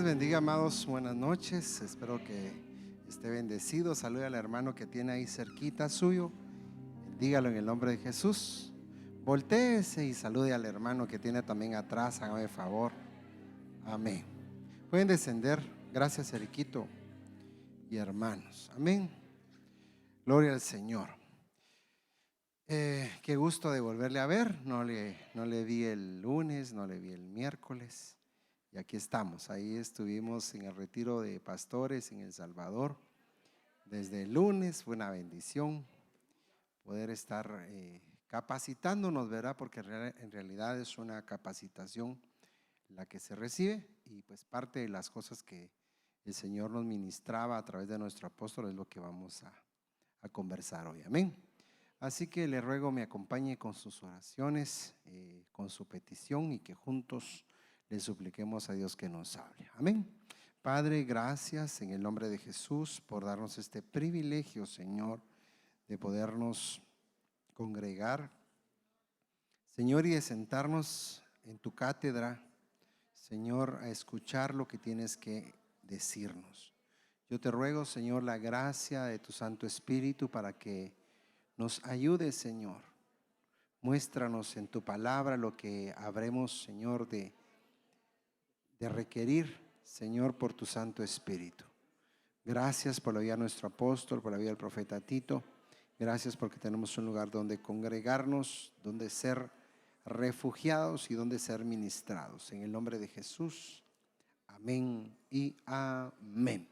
bendiga, amados. Buenas noches. Espero que esté bendecido. Salude al hermano que tiene ahí cerquita suyo. Dígalo en el nombre de Jesús. Voltéese y salude al hermano que tiene también atrás. Hágame favor. Amén. Pueden descender. Gracias, Eriquito y hermanos. Amén. Gloria al Señor. Qué gusto de volverle a ver. No le vi el lunes, no le vi el miércoles. Y aquí estamos. Ahí estuvimos en el retiro de pastores en El Salvador. Desde el lunes fue una bendición poder estar capacitándonos, ¿verdad? Porque en realidad es una capacitación la que se recibe, y pues parte de las cosas que el Señor nos ministraba a través de nuestro apóstol es lo que vamos a conversar hoy. Amén. Así que le ruego me acompañe con sus oraciones, con su petición, y que juntos le supliquemos a Dios que nos hable. Amén. Padre, gracias en el nombre de Jesús por darnos este privilegio, Señor, de podernos congregar, Señor, y de sentarnos en tu cátedra, Señor, a escuchar lo que tienes que decirnos. Yo te ruego, Señor, la gracia de tu Santo Espíritu para que nos ayude, Señor. Muéstranos en tu palabra lo que habremos, Señor, de requerir, Señor, por tu Santo Espíritu. Gracias por la vida de nuestro apóstol, por la vida del profeta Tito. Gracias porque tenemos un lugar donde congregarnos, donde ser refugiados y donde ser ministrados. En el nombre de Jesús, amén y amén.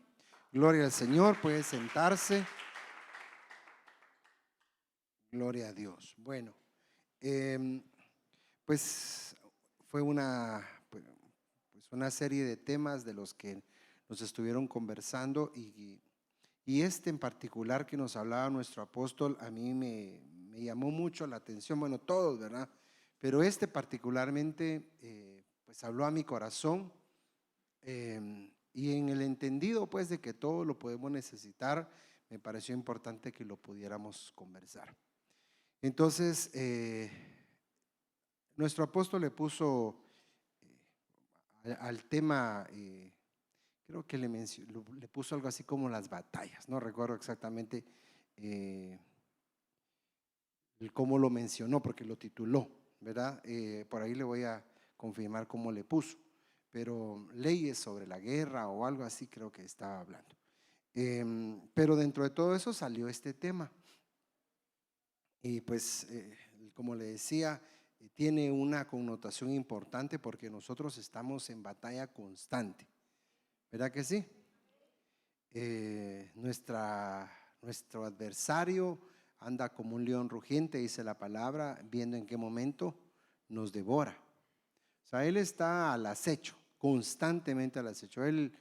Gloria al Señor. Puede sentarse. Gloria a Dios. Bueno, pues fue una serie de temas de los que nos estuvieron conversando, y este en particular que nos hablaba nuestro apóstol a mí me llamó mucho la atención. Bueno, todos, ¿verdad? Pero este particularmente pues habló a mi corazón, y en el entendido pues de que todo lo podemos necesitar, me pareció importante que lo pudiéramos conversar. Entonces nuestro apóstol le puso al tema, creo que le puso algo así como las batallas. No recuerdo exactamente cómo lo mencionó, porque lo tituló, ¿verdad? Por ahí le voy a confirmar cómo le puso, pero leyes sobre la guerra o algo así creo que estaba hablando. Pero dentro de todo eso salió este tema, y pues como le decía, tiene una connotación importante porque nosotros estamos en batalla constante, ¿verdad que sí? Nuestro adversario anda como un león rugiente, dice la palabra, viendo en qué momento nos devora. O sea, él está al acecho, constantemente al acecho. Él,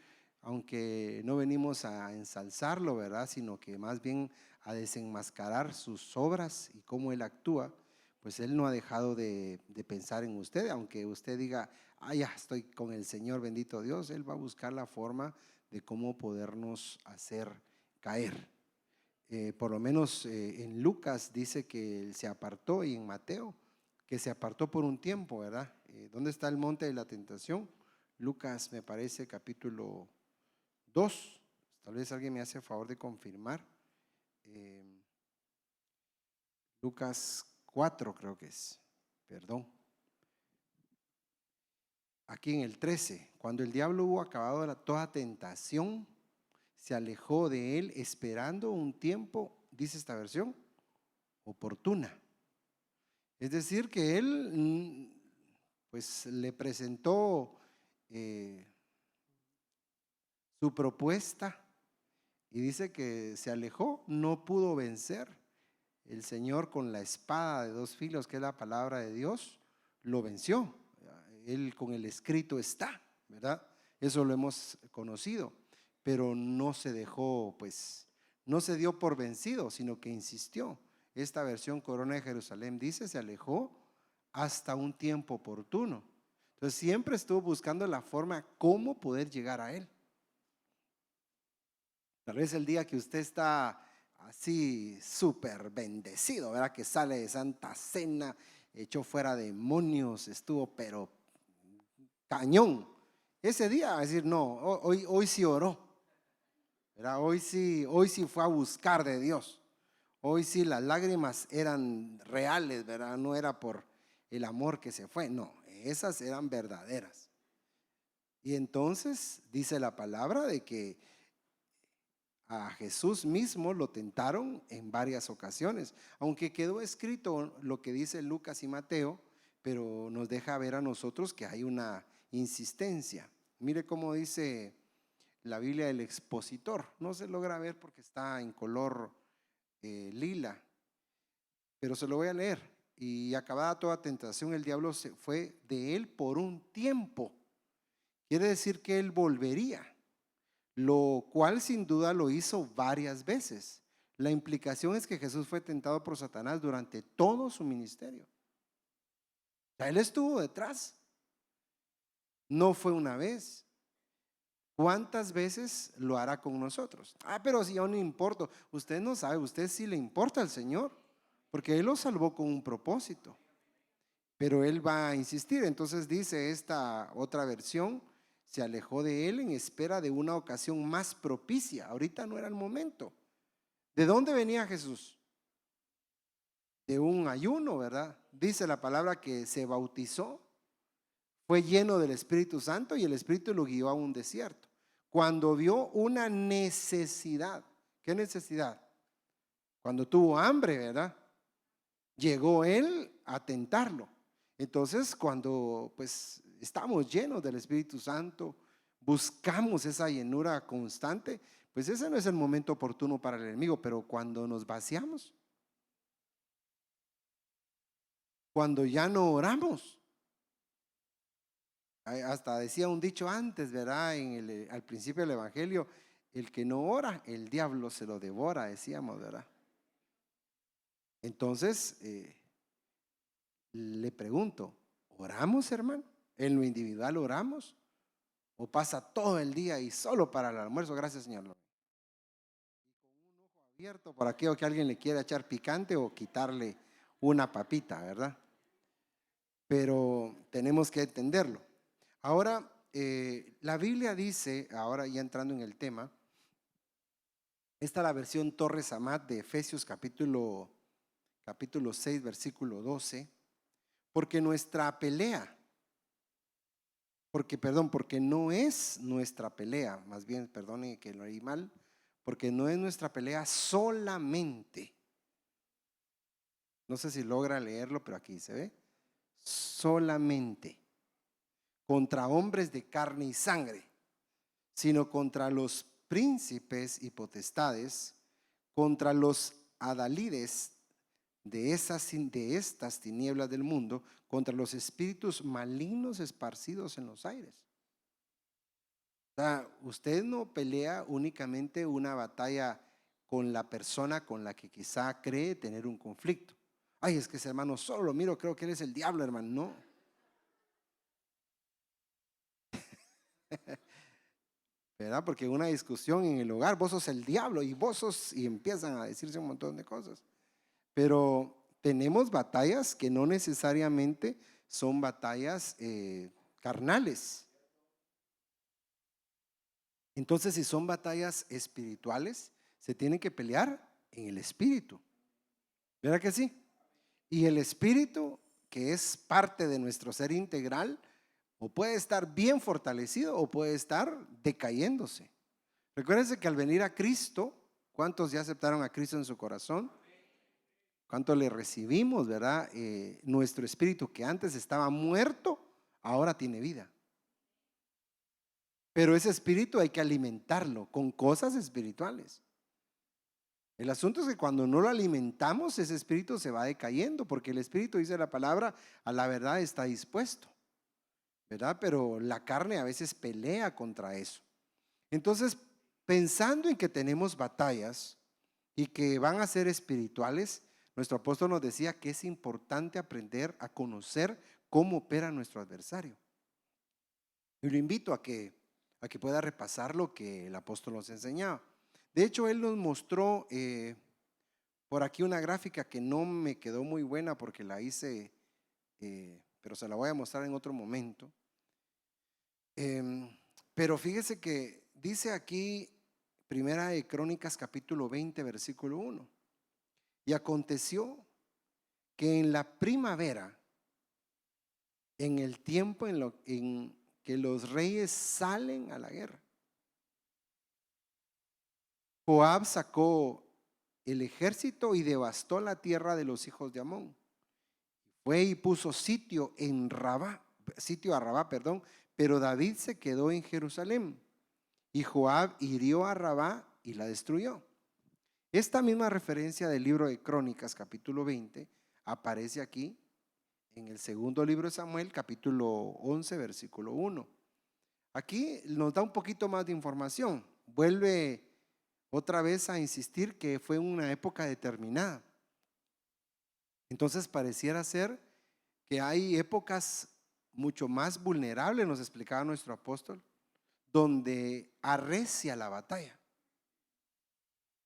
aunque no venimos a ensalzarlo, ¿verdad?, sino que más bien a desenmascarar sus obras y cómo él actúa, pues él no ha dejado de pensar en usted. Aunque usted diga, ya estoy con el Señor, bendito Dios, él va a buscar la forma de cómo podernos hacer caer. Por lo menos en Lucas dice que él se apartó, y en Mateo que se apartó por un tiempo, ¿verdad? ¿Dónde está el monte de la tentación? Lucas, me parece, capítulo 2. Tal vez alguien me hace el favor de confirmar. Lucas 4 creo que es, perdón. Aquí en el 13, cuando el diablo hubo acabado toda tentación, se alejó de él esperando un tiempo, dice esta versión, oportuna. Es decir, que él pues le presentó su propuesta, y dice que se alejó, no pudo vencer. El Señor, con la espada de dos filos, que es la palabra de Dios, lo venció. Él con el escrito está, ¿verdad? Eso lo hemos conocido, pero no se dejó, pues, no se dio por vencido, sino que insistió. Esta versión Corona de Jerusalén dice, se alejó hasta un tiempo oportuno. Entonces siempre estuvo buscando la forma cómo poder llegar a él. Tal vez el día que usted está así súper bendecido, ¿verdad?, que sale de Santa Cena, echó fuera demonios, estuvo pero cañón. ese día va a decir, no, hoy sí oró, ¿verdad? Hoy sí fue a buscar de Dios. Hoy sí las lágrimas eran reales, ¿verdad? No era por el amor que se fue, no, esas eran verdaderas. Y entonces dice la palabra de que a Jesús mismo lo tentaron en varias ocasiones, aunque quedó escrito lo que dice Lucas y Mateo, pero nos deja ver a nosotros que hay una insistencia. Mire cómo dice la Biblia del expositor, no se logra ver porque está en color lila, pero se lo voy a leer. Y acabada toda tentación, el diablo se fue de él por un tiempo. Quiere decir que él volvería, lo cual sin duda lo hizo varias veces. La implicación es que Jesús fue tentado por Satanás durante todo su ministerio. O sea, él estuvo detrás. No fue una vez. ¿Cuántas veces lo hará con nosotros? Pero si yo no importo. Usted no sabe, usted sí le importa al Señor, porque Él lo salvó con un propósito. Pero Él va a insistir. Entonces dice esta otra versión, se alejó de Él en espera de una ocasión más propicia. Ahorita no era el momento. ¿De dónde venía Jesús? De un ayuno, ¿verdad? Dice la palabra que se bautizó, fue lleno del Espíritu Santo y el Espíritu lo guió a un desierto. Cuando vio una necesidad, ¿qué necesidad? Cuando tuvo hambre, ¿verdad? Llegó él a tentarlo. Entonces, cuando pues estamos llenos del Espíritu Santo, buscamos esa llenura constante, pues ese no es el momento oportuno para el enemigo, pero cuando nos vaciamos, cuando ya no oramos, hasta decía un dicho antes, ¿verdad? Al principio del Evangelio, el que no ora, el diablo se lo devora, decíamos, ¿verdad? Entonces, le pregunto, ¿oramos, hermano? ¿En lo individual oramos? ¿O pasa todo el día y solo para el almuerzo? Gracias, Señor. Y con un ojo abierto por aquello que alguien le quiera echar picante o quitarle una papita, ¿verdad? Pero tenemos que entenderlo. Ahora, la Biblia dice, ahora ya entrando en el tema, esta es la versión Torres Amat de Efesios capítulo 6, versículo 12, porque nuestra pelea, porque no es nuestra pelea, más bien, perdone que lo leí mal, porque no es nuestra pelea solamente, no sé si logra leerlo, pero aquí se ve, solamente contra hombres de carne y sangre, sino contra los príncipes y potestades, contra los adalides de estas tinieblas del mundo, contra los espíritus malignos esparcidos en los aires. O sea, usted no pelea únicamente una batalla con la persona con la que quizá cree tener un conflicto. Ay, es que ese hermano solo lo miro, creo que él es el diablo, hermano. No. ¿Verdad? Porque en una discusión en el hogar, vos sos el diablo y vos sos, y empiezan a decirse un montón de cosas. Pero tenemos batallas que no necesariamente son batallas carnales. Entonces, si son batallas espirituales, se tienen que pelear en el espíritu. ¿Verdad que sí? Y el espíritu, que es parte de nuestro ser integral, o puede estar bien fortalecido o puede estar decayéndose. Recuérdense que al venir a Cristo, ¿cuántos ya aceptaron a Cristo en su corazón? ¿Cuánto le recibimos, verdad? Nuestro espíritu que antes estaba muerto, ahora tiene vida. Pero ese espíritu hay que alimentarlo con cosas espirituales. El asunto es que cuando no lo alimentamos, ese espíritu se va decayendo, porque el espíritu, dice la palabra, a la verdad está dispuesto, ¿verdad? Pero la carne a veces pelea contra eso. Entonces, pensando en que tenemos batallas y que van a ser espirituales, nuestro apóstol nos decía que es importante aprender a conocer cómo opera nuestro adversario. Y lo invito a que pueda repasar lo que el apóstol nos enseñaba. De hecho, él nos mostró por aquí una gráfica que no me quedó muy buena porque la hice, pero se la voy a mostrar en otro momento. Em, pero fíjese que dice aquí, Primera de Crónicas capítulo 20 versículo 1. Y aconteció que en la primavera, en el tiempo en que los reyes salen a la guerra, Joab sacó el ejército y devastó la tierra de los hijos de Amón. Fue y puso sitio a Rabá, perdón, pero David se quedó en Jerusalén. Y Joab hirió a Rabá y la destruyó. Esta misma referencia del libro de Crónicas, capítulo 20, aparece aquí en el segundo libro de Samuel, capítulo 11, versículo 1. Aquí nos da un poquito más de información. Vuelve otra vez a insistir que fue una época determinada. Entonces pareciera ser que hay épocas mucho más vulnerables, nos explicaba nuestro apóstol, donde arrecia la batalla.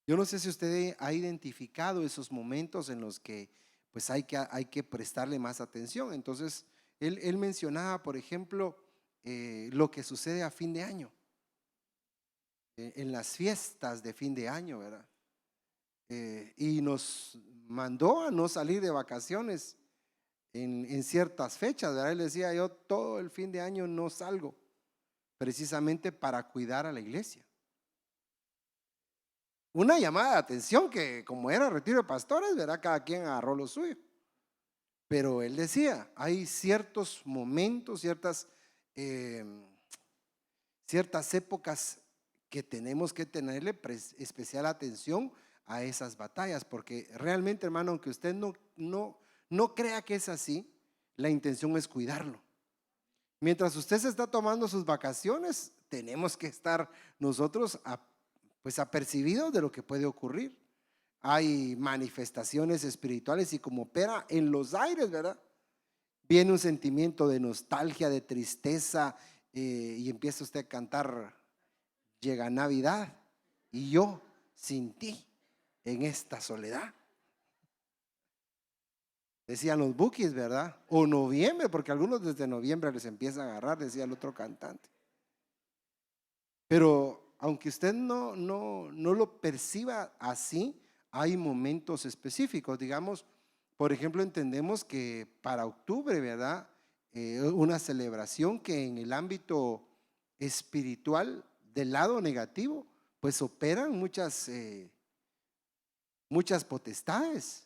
Yo no sé si usted ha identificado esos momentos en los que pues hay que prestarle más atención. Entonces, él mencionaba, por ejemplo, lo que sucede a fin de año, en las fiestas de fin de año, ¿verdad? Y nos mandó a no salir de vacaciones en ciertas fechas, ¿verdad? Él decía, yo todo el fin de año no salgo, precisamente para cuidar a la iglesia. Una llamada de atención que como era retiro de pastores, ¿verdad? Cada quien agarró lo suyo. Pero él decía, hay ciertos momentos, eh, ciertas épocas que tenemos que tenerle especial atención a esas batallas, porque realmente, hermano, aunque usted no crea que es así, la intención es cuidarlo. Mientras usted se está tomando sus vacaciones, tenemos que estar nosotros pues apercibidos de lo que puede ocurrir. Hay manifestaciones espirituales y como opera en los aires, ¿verdad? Viene un sentimiento de nostalgia, de tristeza, y empieza usted a cantar, llega Navidad y yo sin ti en esta soledad. Decían los bookies, ¿verdad? O noviembre, porque algunos desde noviembre les empieza a agarrar, decía el otro cantante. Pero aunque usted no lo perciba así, hay momentos específicos. Digamos, por ejemplo, entendemos que para octubre, ¿verdad? Una celebración que en el ámbito espiritual, del lado negativo, pues operan muchas potestades.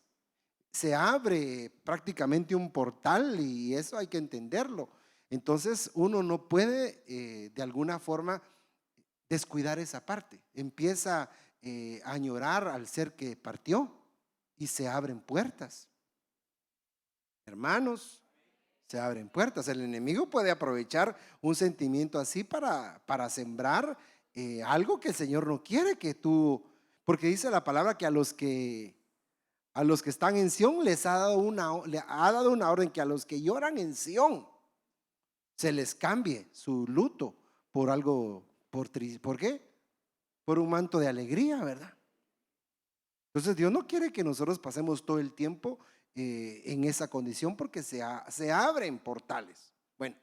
Se abre prácticamente un portal y eso hay que entenderlo. Entonces uno no puede de alguna forma descuidar esa parte. Empieza a añorar al ser que partió y se abren puertas. Hermanos, se abren puertas. El enemigo puede aprovechar un sentimiento así para sembrar algo que el Señor no quiere que tú, porque dice la palabra que a los que están en Sión le ha dado una orden que a los que lloran en Sión se les cambie su luto por algo, ¿por qué? Por un manto de alegría, ¿verdad? Entonces Dios no quiere que nosotros pasemos todo el tiempo en esa condición porque se abren portales. Bueno,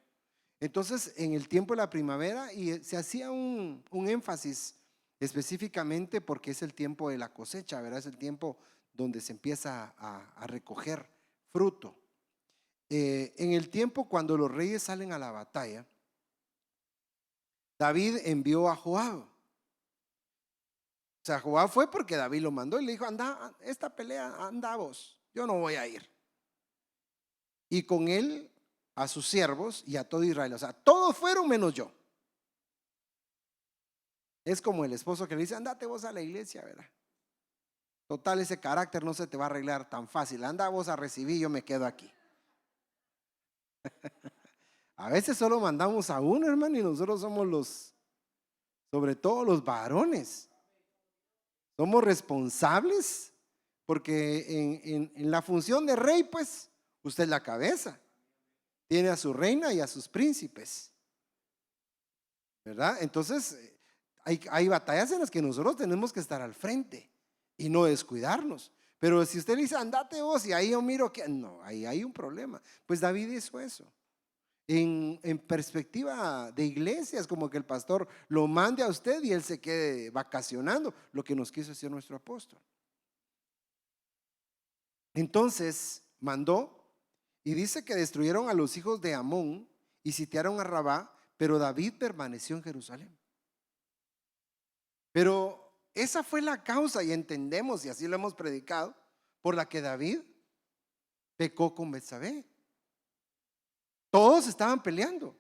entonces en el tiempo de la primavera y se hacía un énfasis específicamente porque es el tiempo de la cosecha, ¿verdad? Es el tiempo donde se empieza a recoger fruto. En el tiempo cuando los reyes salen a la batalla, David envió a Joab. O sea, Joab fue porque David lo mandó y le dijo, anda, esta pelea, anda vos, yo no voy a ir. Y con él a sus siervos y a todo Israel, o sea, todos fueron menos yo. Es como el esposo que le dice, andate vos a la iglesia, ¿verdad? Total, ese carácter no se te va a arreglar tan fácil, anda vos a recibir, yo me quedo aquí. A veces solo mandamos a uno, hermano, y nosotros somos sobre todo los varones, somos responsables porque en la función de rey, pues, usted es la cabeza, tiene a su reina y a sus príncipes, ¿verdad? Entonces, hay batallas en las que nosotros tenemos que estar al frente y no descuidarnos. Pero si usted le dice, andate vos, y ahí yo miro que no, ahí hay un problema. Pues David hizo eso. en perspectiva de iglesia, es como que el pastor lo mande a usted y él se quede vacacionando, lo que nos quiso decir nuestro apóstol. Entonces mandó y dice que destruyeron a los hijos de Amón y sitiaron a Rabá, pero David permaneció en Jerusalén. Pero esa fue la causa, y entendemos, y así lo hemos predicado, por la que David pecó con Betsabé. Todos estaban peleando,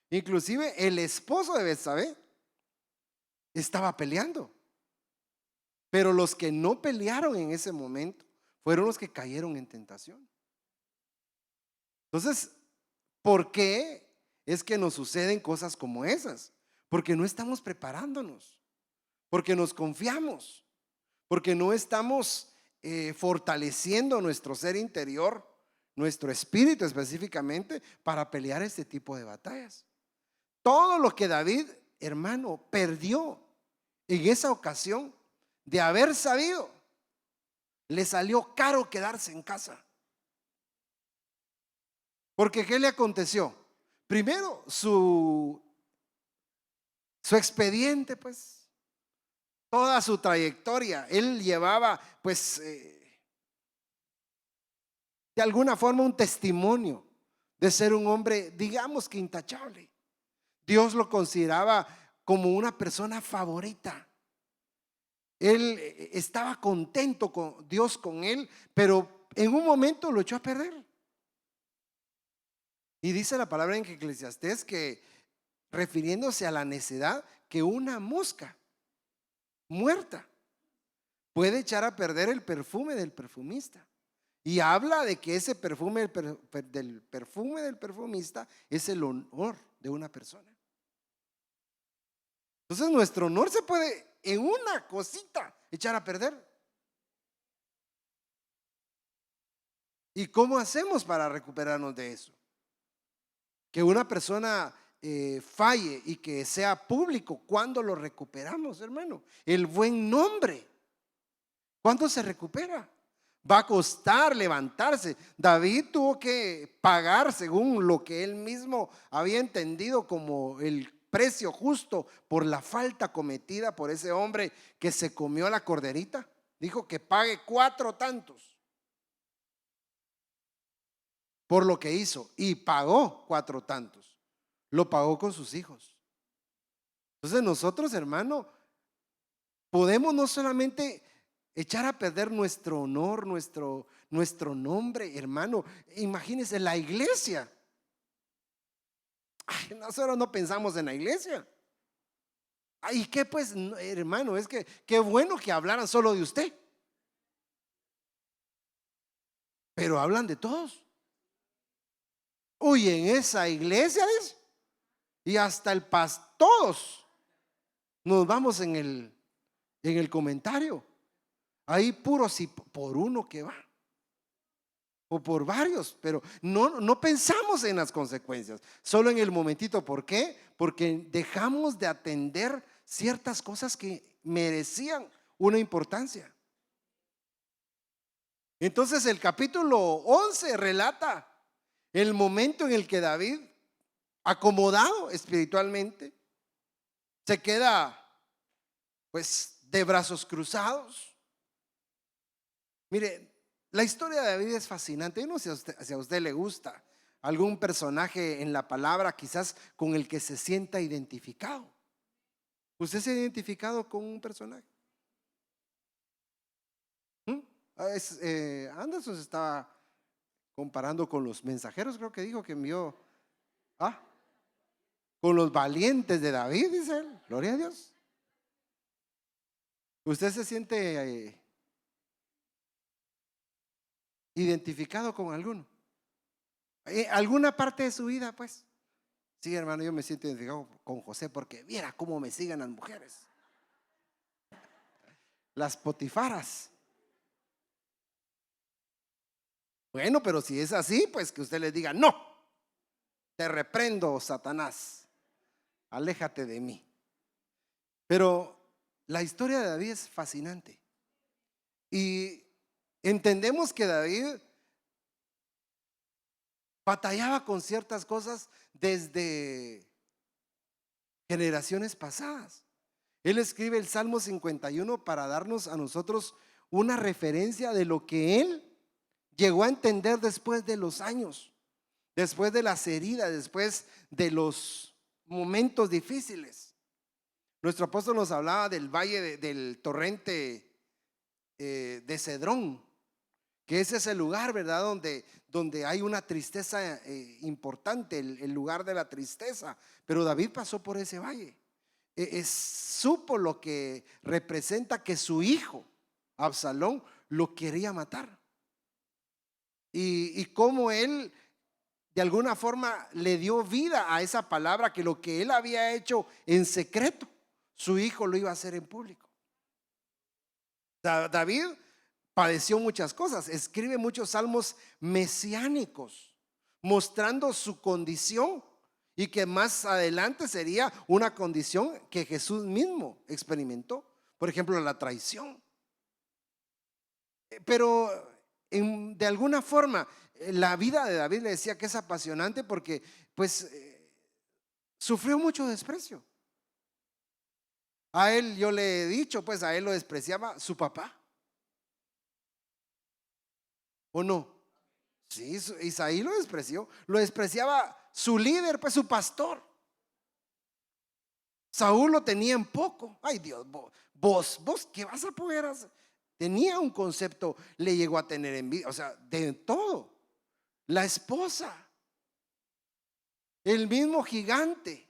inclusive el esposo de Betsabé estaba peleando. Pero los que no pelearon en ese momento fueron los que cayeron en tentación. Entonces, ¿por qué es que nos suceden cosas como esas? Porque no estamos preparándonos, porque nos confiamos, porque no estamos fortaleciendo nuestro ser interior, nuestro espíritu específicamente, para pelear este tipo de batallas. Todo lo que David, hermano, perdió en esa ocasión, de haber sabido, le salió caro quedarse en casa. Porque ¿qué le aconteció? Primero, su expediente, pues, toda su trayectoria, él llevaba, pues, de alguna forma un testimonio de ser un hombre, digamos que intachable. Dios lo consideraba como una persona favorita. Él estaba contento con Dios, con él, pero en un momento lo echó a perder. Y dice la palabra en Eclesiastés que, refiriéndose a la necedad, que una mosca muerta puede echar a perder el perfume del perfumista. Y habla de que ese perfume del perfume del perfumista es el honor de una persona. Entonces nuestro honor se puede en una cosita echar a perder. ¿Y cómo hacemos para recuperarnos de eso? Que una persona falle y que sea público. ¿Cuándo lo recuperamos, hermano? El buen nombre, ¿cuándo se recupera? Va a costar levantarse. David tuvo que pagar, según lo que él mismo había entendido como el precio justo por la falta cometida por ese hombre que se comió la corderita. Dijo que pague 4 tantos por lo que hizo, y pagó 4 tantos. Lo pagó con sus hijos. Entonces nosotros, hermano, podemos no solamente echar a perder nuestro honor, nuestro nombre, hermano. Imagínense la iglesia. Ay, nosotros no pensamos en la iglesia. ¿Y qué pues, hermano? Es que qué bueno que hablaran solo de usted, pero hablan de todos. Uy, en esa iglesia es, y hasta el pastor, todos nos vamos en el comentario. Ahí puro si por uno que va, o por varios, pero no pensamos en las consecuencias, solo en el momentito. ¿Por qué? Porque dejamos de atender ciertas cosas que merecían una importancia. Entonces el capítulo 11 relata el momento en el que David, acomodado espiritualmente, se queda pues de brazos cruzados. Mire, la historia de David es fascinante. Yo no sé si a usted le gusta algún personaje en la palabra, quizás con el que se sienta identificado. ¿Usted se ha identificado con un personaje? Anderson se estaba comparando con los mensajeros, creo que dijo que envió, con los valientes de David, dice él. Gloria a Dios. ¿Usted se siente identificado con alguno? ¿Alguna parte de su vida, pues? Sí, hermano, yo me siento identificado con José, porque viera cómo me siguen las mujeres, las potifaras. Bueno, pero si es así, pues que usted les diga: no, te reprendo, Satanás, aléjate de mí. Pero la historia de David es fascinante, y entendemos que David batallaba con ciertas cosas desde generaciones pasadas. Él escribe el Salmo 51 para darnos a nosotros una referencia de lo que él llegó a entender después de los años, después de las heridas, después de los momentos difíciles. Nuestro apóstol nos hablaba del valle del torrente de Cedrón, que ese es el lugar, ¿verdad? Donde hay una tristeza importante, el lugar de la tristeza. Pero David pasó por ese valle. Supo lo que representa que su hijo, Absalón, lo quería matar. Y cómo él de alguna forma le dio vida a esa palabra, que lo que él había hecho en secreto, su hijo lo iba a hacer en público. David padeció muchas cosas, escribe muchos salmos mesiánicos mostrando su condición, y que más adelante sería una condición que Jesús mismo experimentó. Por ejemplo, la traición. Pero de alguna forma la vida de David, le decía que es apasionante porque pues sufrió mucho desprecio. A él, yo le he dicho, pues a él lo despreciaba su papá, ¿o no? Sí, Isaí lo despreció, lo despreciaba su líder, pues su pastor. Saúl lo tenía en poco. Ay Dios, vos, ¿qué vas a poder hacer? Tenía un concepto, le llegó a tener envidia, o sea, de todo. La esposa, el mismo gigante,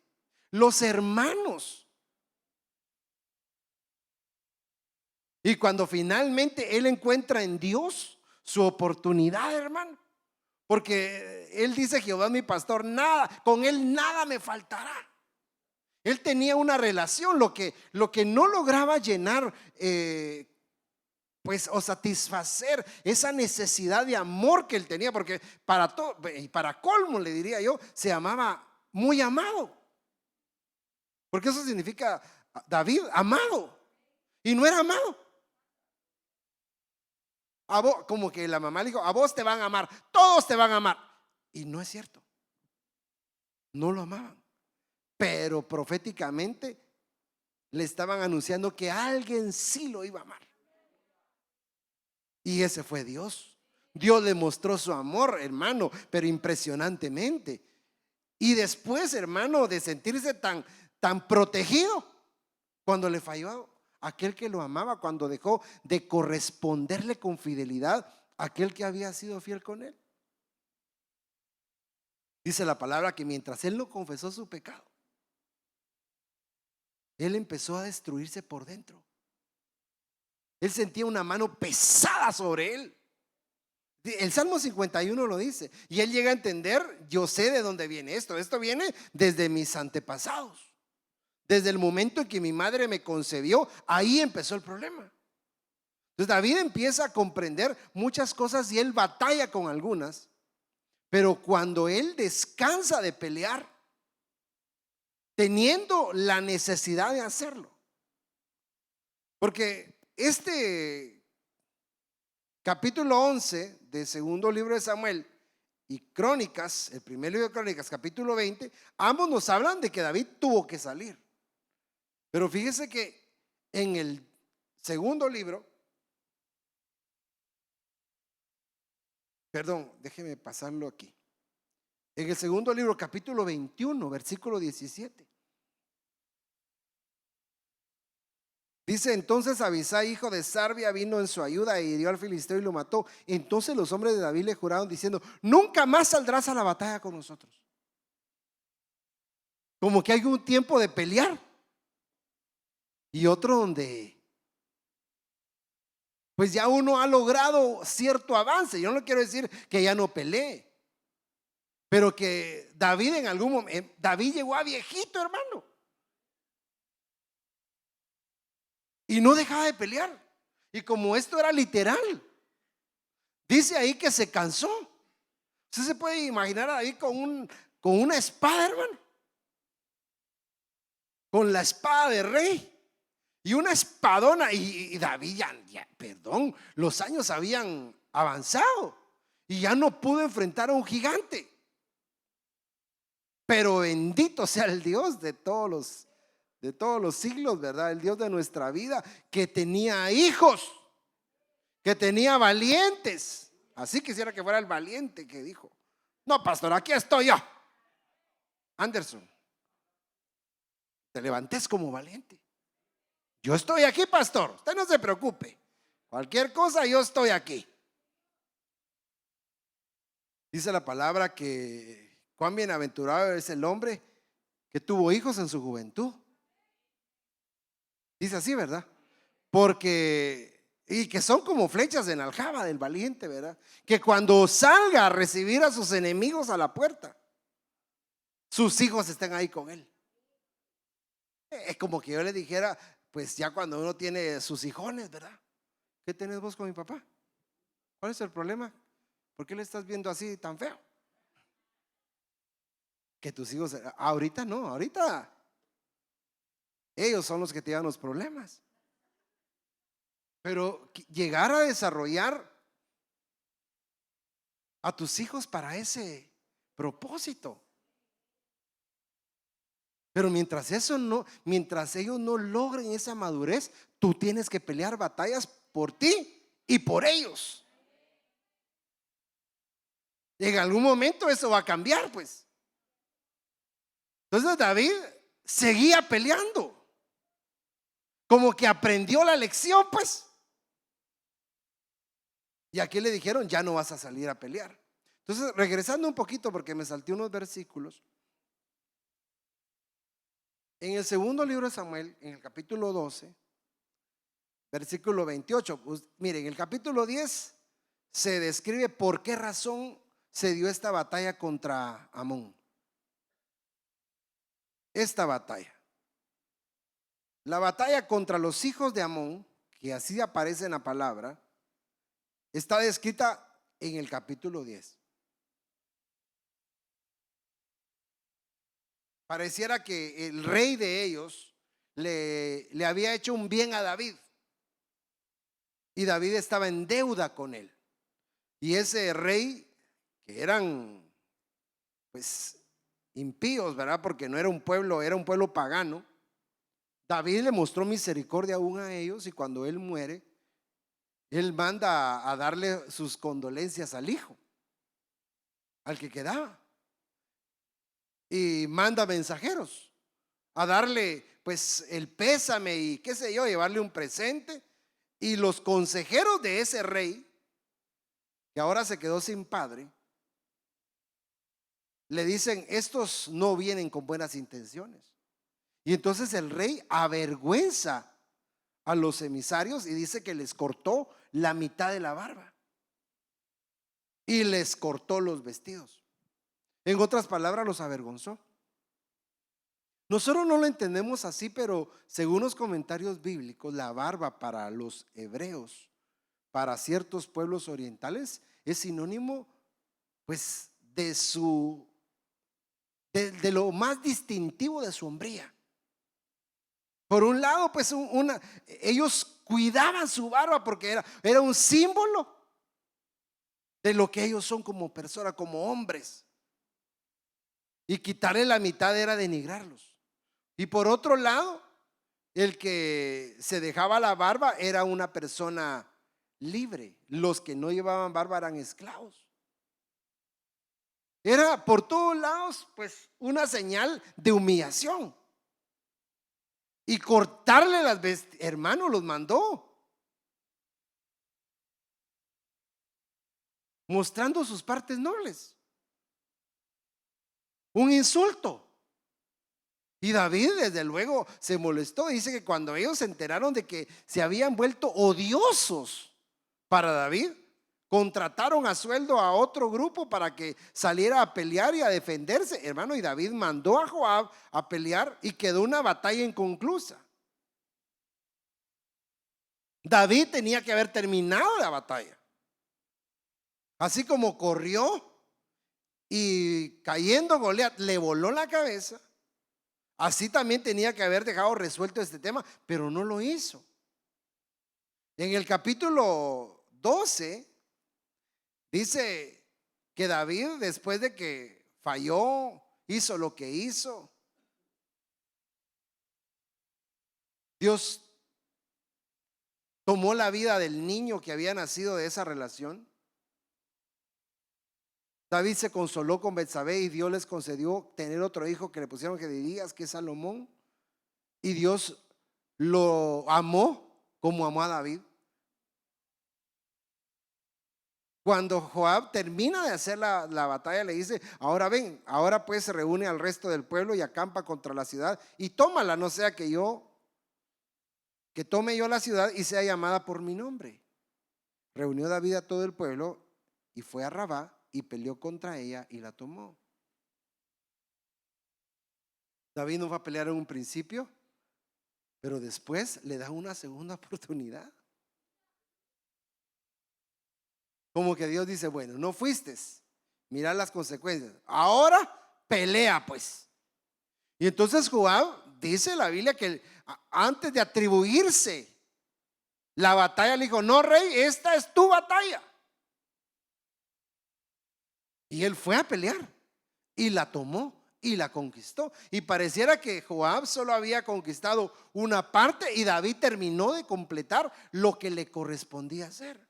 los hermanos. Y cuando finalmente él encuentra en Dios su oportunidad, hermano, porque él dice: Jehová es mi pastor, nada, con él nada me faltará. Él tenía una relación, lo que no lograba llenar pues o satisfacer esa necesidad de amor que él tenía, porque para todo, y para colmo le diría yo, se llamaba muy amado, porque eso significa David, amado, y no era amado. A vos, como que la mamá le dijo: a vos te van a amar, todos te van a amar, y no es cierto, no lo amaban, pero proféticamente le estaban anunciando que alguien sí lo iba a amar. Y ese fue Dios. Dios le mostró su amor, hermano, pero impresionantemente. Y después, hermano, de sentirse tan protegido, cuando le falló aquel que lo amaba, cuando dejó de corresponderle con fidelidad a aquel que había sido fiel con él. Dice la palabra que mientras él no confesó su pecado, él empezó a destruirse por dentro. Él sentía una mano pesada sobre él. El Salmo 51 lo dice, y él llega a entender: yo sé de dónde viene esto. Esto viene desde mis antepasados. Desde el momento en que mi madre me concebió, ahí empezó el problema. Entonces David empieza a comprender muchas cosas y él batalla con algunas, pero cuando él descansa de pelear, teniendo la necesidad de hacerlo, porque este capítulo 11 del segundo libro de Samuel y Crónicas, el primer libro de Crónicas, capítulo 20, ambos nos hablan de que David tuvo que salir. Pero fíjese que en el segundo libro, perdón, déjeme pasarlo aquí. En el segundo libro, capítulo 21, versículo 17. Dice: entonces Abisai, hijo de Sarbia, vino en su ayuda e hirió al filisteo y lo mató. Entonces los hombres de David le juraron diciendo: nunca más saldrás a la batalla con nosotros. Como que hay un tiempo de pelear y otro donde pues ya uno ha logrado cierto avance. Yo no quiero decir que ya no pelee, pero que David en algún momento, David llegó a viejito, hermano, y no dejaba de pelear. Y como esto era literal, dice ahí que se cansó. Usted se puede imaginar a David con una espada, hermano, con la espada de rey y una espadona. Y David perdón, los años habían avanzado y ya no pudo enfrentar a un gigante. Pero bendito sea el Dios de todos los siglos, ¿verdad? El Dios de nuestra vida, que tenía hijos, que tenía valientes. Así quisiera que fuera el valiente que dijo: no, pastor, aquí estoy yo. Anderson, te levantes como valiente. Yo estoy aquí, pastor, usted no se preocupe. Cualquier cosa, yo estoy aquí. Dice la palabra que cuán bienaventurado es el hombre que tuvo hijos en su juventud. Dice así, ¿verdad? Porque, y que son como flechas en la aljaba del valiente, ¿verdad? Que cuando salga a recibir a sus enemigos a la puerta, sus hijos estén ahí con él. Es como que yo le dijera, pues ya cuando uno tiene sus hijones, ¿verdad? ¿Qué tenés vos con mi papá? ¿Cuál es el problema? ¿Por qué le estás viendo así tan feo? Que tus hijos, ahorita no, ahorita ellos son los que te llevan los problemas. Pero llegar a desarrollar a tus hijos para ese propósito. Pero mientras ellos no logren esa madurez, tú tienes que pelear batallas por ti y por ellos. En algún momento eso va a cambiar, pues. Entonces David seguía peleando, como que aprendió la lección, pues. Y aquí le dijeron: ya no vas a salir a pelear. Entonces, regresando un poquito, porque me salté unos versículos. En el segundo libro de Samuel, en el capítulo 12, versículo 28, pues, miren, en el capítulo 10 se describe por qué razón se dio esta batalla contra Amón. Esta batalla, la batalla contra los hijos de Amón, que así aparece en la palabra, está descrita en el capítulo 10. Pareciera que el rey de ellos le había hecho un bien a David, y David estaba en deuda con él. Y ese rey, que eran pues impíos, ¿verdad? Porque no era un pueblo, era un pueblo pagano. David le mostró misericordia aún a ellos, y cuando él muere, él manda a darle sus condolencias al hijo, al que quedaba, y manda mensajeros a darle pues el pésame y qué sé yo, llevarle un presente. Y los consejeros de ese rey, que ahora se quedó sin padre, le dicen: estos no vienen con buenas intenciones. Y entonces el rey avergüenza a los emisarios y dice que les cortó la mitad de la barba y les cortó los vestidos. En otras palabras, los avergonzó. Nosotros no lo entendemos así, pero según los comentarios bíblicos, la barba para los hebreos, para ciertos pueblos orientales, es sinónimo pues de lo más distintivo de su hombría. Por un lado, pues ellos cuidaban su barba porque era un símbolo de lo que ellos son como personas, como hombres. Y quitarle la mitad era denigrarlos. Y por otro lado, el que se dejaba la barba era una persona libre. Los que no llevaban barba eran esclavos. Era por todos lados pues una señal de humillación. Y cortarle las vestiduras, hermano, los mandó, mostrando sus partes nobles. Un insulto. Y David desde luego se molestó. Dice que cuando ellos se enteraron de que se habían vuelto odiosos para David, contrataron a sueldo a otro grupo para que saliera a pelear y a defenderse, hermano. Y David mandó a Joab a pelear y quedó una batalla inconclusa. David tenía que haber terminado la batalla. Así como corrió y cayendo Goliat le voló la cabeza, así también tenía que haber dejado resuelto este tema, pero no lo hizo. En el capítulo 12 dice que David, después de que falló hizo lo que hizo. Dios tomó la vida del niño que había nacido de esa relación. David se consoló con Betsabé y Dios les concedió tener otro hijo que le pusieron Gedías, que es Salomón. Y Dios lo amó como amó a David. Cuando Joab termina de hacer la batalla, le dice: ahora ven, ahora pues se reúne al resto del pueblo y acampa contra la ciudad y tómala, no sea que tome yo la ciudad y sea llamada por mi nombre. Reunió David a todo el pueblo y fue a Rabá y peleó contra ella y la tomó. David no va a pelear en un principio, pero después le da una segunda oportunidad. Como que Dios dice: bueno, no fuiste, mira las consecuencias, ahora pelea pues. Y entonces Joab, dice la Biblia, que antes de atribuirse la batalla le dijo: no, rey, esta es tu batalla. Y él fue a pelear y la tomó y la conquistó. Y pareciera que Joab solo había conquistado una parte y David terminó de completar lo que le correspondía hacer.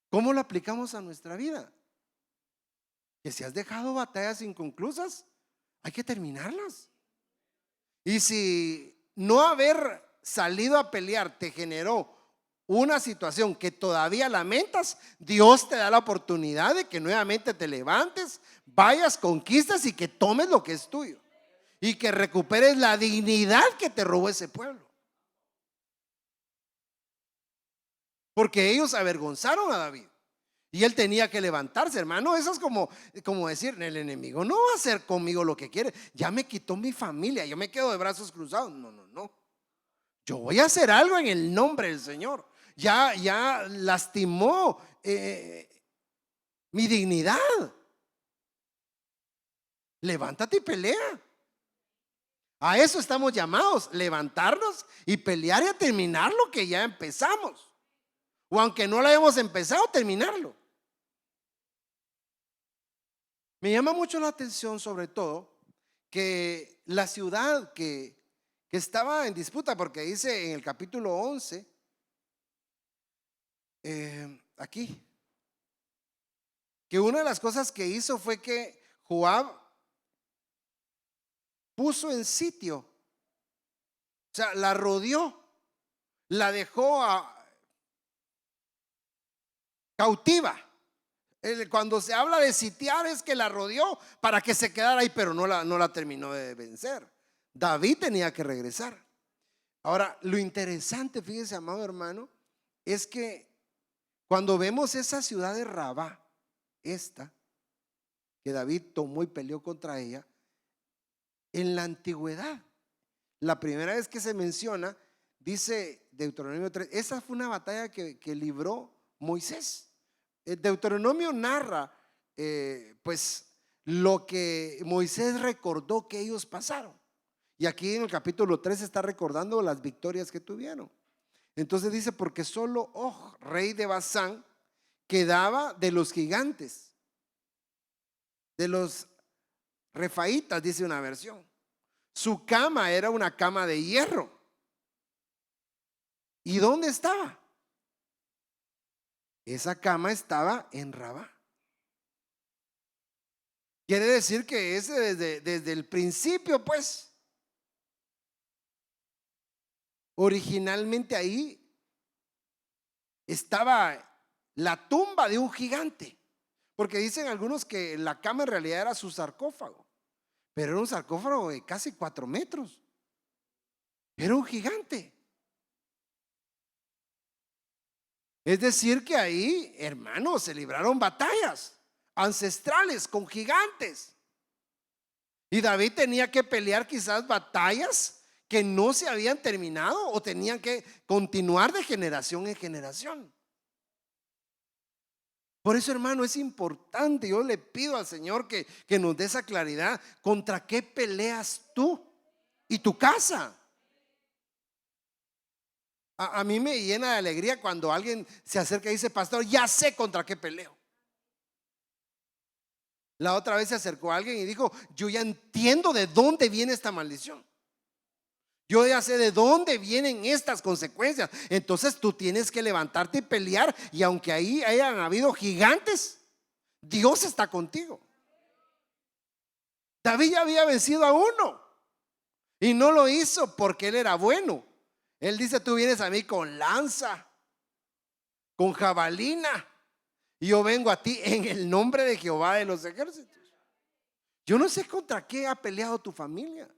¿Cómo lo aplicamos a nuestra vida? Que si has dejado batallas inconclusas, hay que terminarlas. Y si no haber salido a pelear te generó una situación que todavía lamentas, Dios te da la oportunidad de que nuevamente te levantes, vayas, conquistas y que tomes lo que es tuyo y que recuperes la dignidad que te robó ese pueblo. Porque ellos avergonzaron a David y él tenía que levantarse, hermano. Eso es como decir: el enemigo no va a hacer conmigo lo que quiere. Ya me quitó mi familia, yo me quedo de brazos cruzados. No, no, no. Yo voy a hacer algo en el nombre del Señor. Ya lastimó mi dignidad. Levántate y pelea. A eso estamos llamados: levantarnos y pelear y a terminar lo que ya empezamos. O aunque no lo hayamos empezado, terminarlo. Me llama mucho la atención, sobre todo, que la ciudad que estaba en disputa, porque dice en el capítulo 11, aquí, que una de las cosas que hizo fue que Joab puso en sitio, o sea, la rodeó, la dejó cautiva. Cuando se habla de sitiar, es que la rodeó para que se quedara ahí, pero no la terminó de vencer. David tenía que regresar. Ahora, lo interesante, fíjese, amado hermano, es que cuando vemos esa ciudad de Rabá, esta que David tomó y peleó contra ella, en la antigüedad, la primera vez que se menciona, dice Deuteronomio 3, esa fue una batalla que libró Moisés. El Deuteronomio narra pues lo que Moisés recordó que ellos pasaron. Y aquí en el capítulo 3 está recordando las victorias que tuvieron. Entonces dice: porque solo Og, rey de Basán, quedaba de los gigantes, de los refaitas, dice una versión. Su cama era una cama de hierro. ¿Y dónde estaba? Esa cama estaba en Rabá. Quiere decir que ese desde el principio, pues, originalmente ahí estaba la tumba de un gigante. Porque dicen algunos que la cama en realidad era su sarcófago, pero era un sarcófago de casi 4 metros. Era un gigante. Es decir que ahí, hermanos, se libraron batallas ancestrales con gigantes. Y David tenía que pelear quizás batallas que no se habían terminado o tenían que continuar de generación en generación. Por eso, hermano, es importante. Yo le pido al Señor que nos dé esa claridad. ¿Contra qué peleas tú y tu casa? A mí me llena de alegría cuando alguien se acerca y dice: pastor, ya sé contra qué peleo. La otra vez se acercó a alguien y dijo: yo ya entiendo de dónde viene esta maldición. Yo ya sé de dónde vienen estas consecuencias. Entonces tú tienes que levantarte y pelear. Y aunque ahí hayan habido gigantes, Dios está contigo. David ya había vencido a uno y no lo hizo porque él era bueno. Él dice: tú vienes a mí con lanza, con jabalina, y yo vengo a ti en el nombre de Jehová de los ejércitos. Yo no sé contra qué ha peleado tu familia.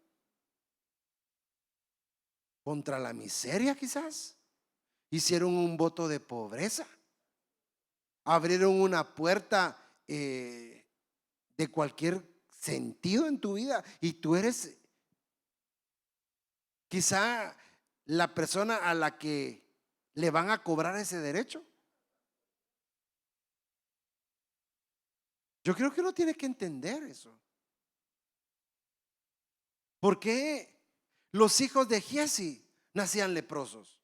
Contra la miseria, quizás. Hicieron un voto de pobreza. Abrieron una puerta de cualquier sentido en tu vida, y tú eres quizá la persona a la que le van a cobrar ese derecho. Yo creo que uno tiene que entender eso. ¿Por qué los hijos de Giesi nacían leprosos?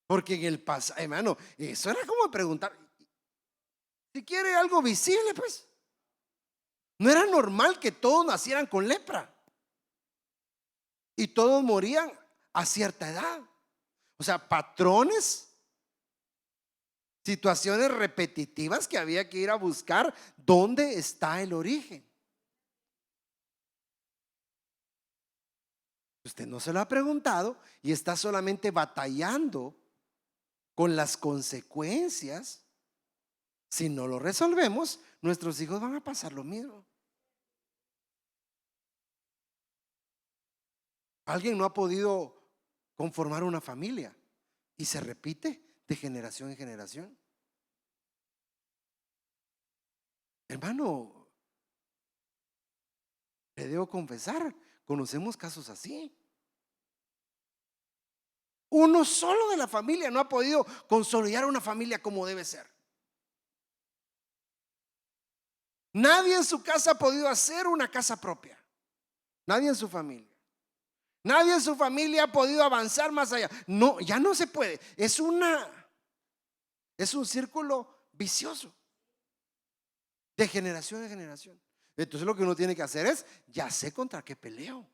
Porque en el pasado, hermano, eso era como preguntar: si quiere algo visible, pues. No era normal que todos nacieran con lepra y todos morían a cierta edad. O sea, patrones, situaciones repetitivas que había que ir a buscar dónde está el origen. Usted no se lo ha preguntado y está solamente batallando con las consecuencias. Si no lo resolvemos, nuestros hijos van a pasar lo mismo. Alguien no ha podido conformar una familia y se repite de generación en generación. Hermano, le debo confesar, conocemos casos así. Uno solo de la familia no ha podido consolidar una familia como debe ser. Nadie en su casa ha podido hacer una casa propia. Nadie en su familia. Nadie en su familia ha podido avanzar más allá. No, ya no se puede. Es un círculo vicioso de generación en generación. Entonces lo que uno tiene que hacer es: ya sé contra qué peleo.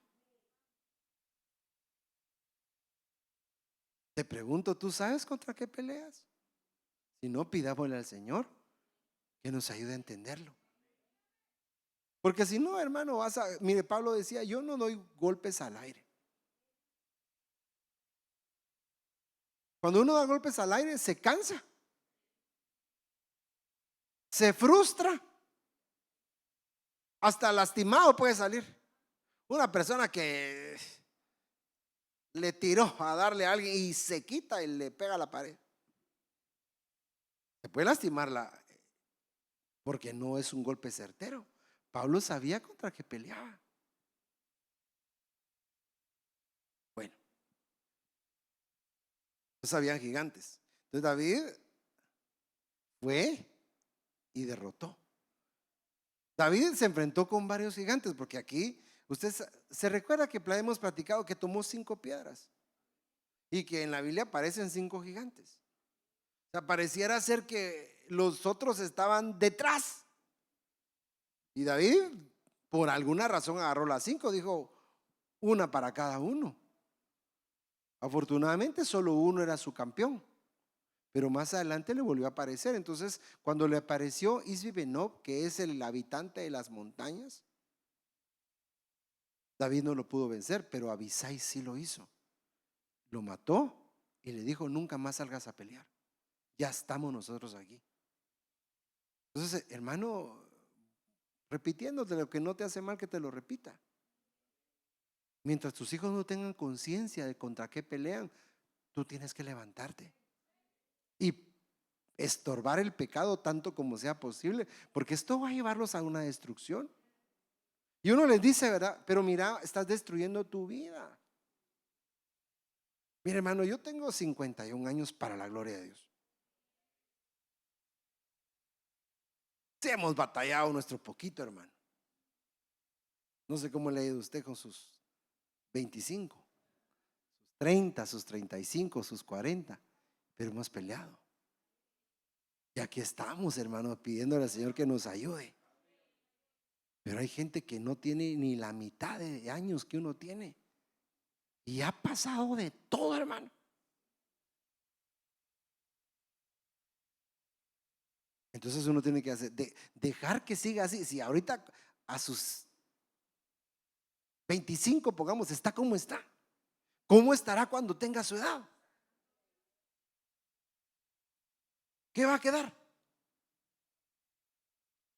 Te pregunto: ¿tú sabes contra qué peleas? Si no, pidámosle al Señor que nos ayude a entenderlo. Porque si no, hermano, mire, Pablo decía: yo no doy golpes al aire. Cuando uno da golpes al aire, se cansa, se frustra, hasta lastimado puede salir. Una persona que le tiró a darle a alguien y se quita y le pega a la pared, se puede lastimarla porque no es un golpe certero. Pablo sabía contra qué peleaba. Bueno, no sabían gigantes. Entonces David fue y derrotó. David se enfrentó con varios gigantes, porque aquí usted se recuerda que hemos platicado que tomó 5 piedras y que en la Biblia aparecen 5 gigantes. O sea, pareciera ser que los otros estaban detrás. Y David, por alguna razón, agarró las 5, dijo: una para cada uno. Afortunadamente, solo uno era su campeón, pero más adelante le volvió a aparecer. Entonces, cuando le apareció Isbi-Benob, que es el habitante de las montañas, David no lo pudo vencer, pero Abisai sí lo hizo. Lo mató y le dijo: nunca más salgas a pelear. Ya estamos nosotros aquí. Entonces, hermano, repitiéndote lo que no te hace mal que te lo repita. Mientras tus hijos no tengan conciencia de contra qué pelean, tú tienes que levantarte y estorbar el pecado tanto como sea posible, porque esto va a llevarlos a una destrucción. Y uno les dice: ¿verdad? Pero mira, estás destruyendo tu vida. Mira, hermano, yo tengo 51 años, para la gloria de Dios. Sí, hemos batallado nuestro poquito, hermano. No sé cómo le ha ido usted con sus 25, sus 30, sus 35, sus 40, pero hemos peleado. Y aquí estamos, hermanos, pidiéndole al Señor que nos ayude. Pero hay gente que no tiene ni la mitad de años que uno tiene. Y ha pasado de todo, hermano. Entonces uno tiene que dejar que siga así. Si ahorita a sus 25, pongamos, está como está, ¿cómo estará cuando tenga su edad? ¿Qué va a quedar?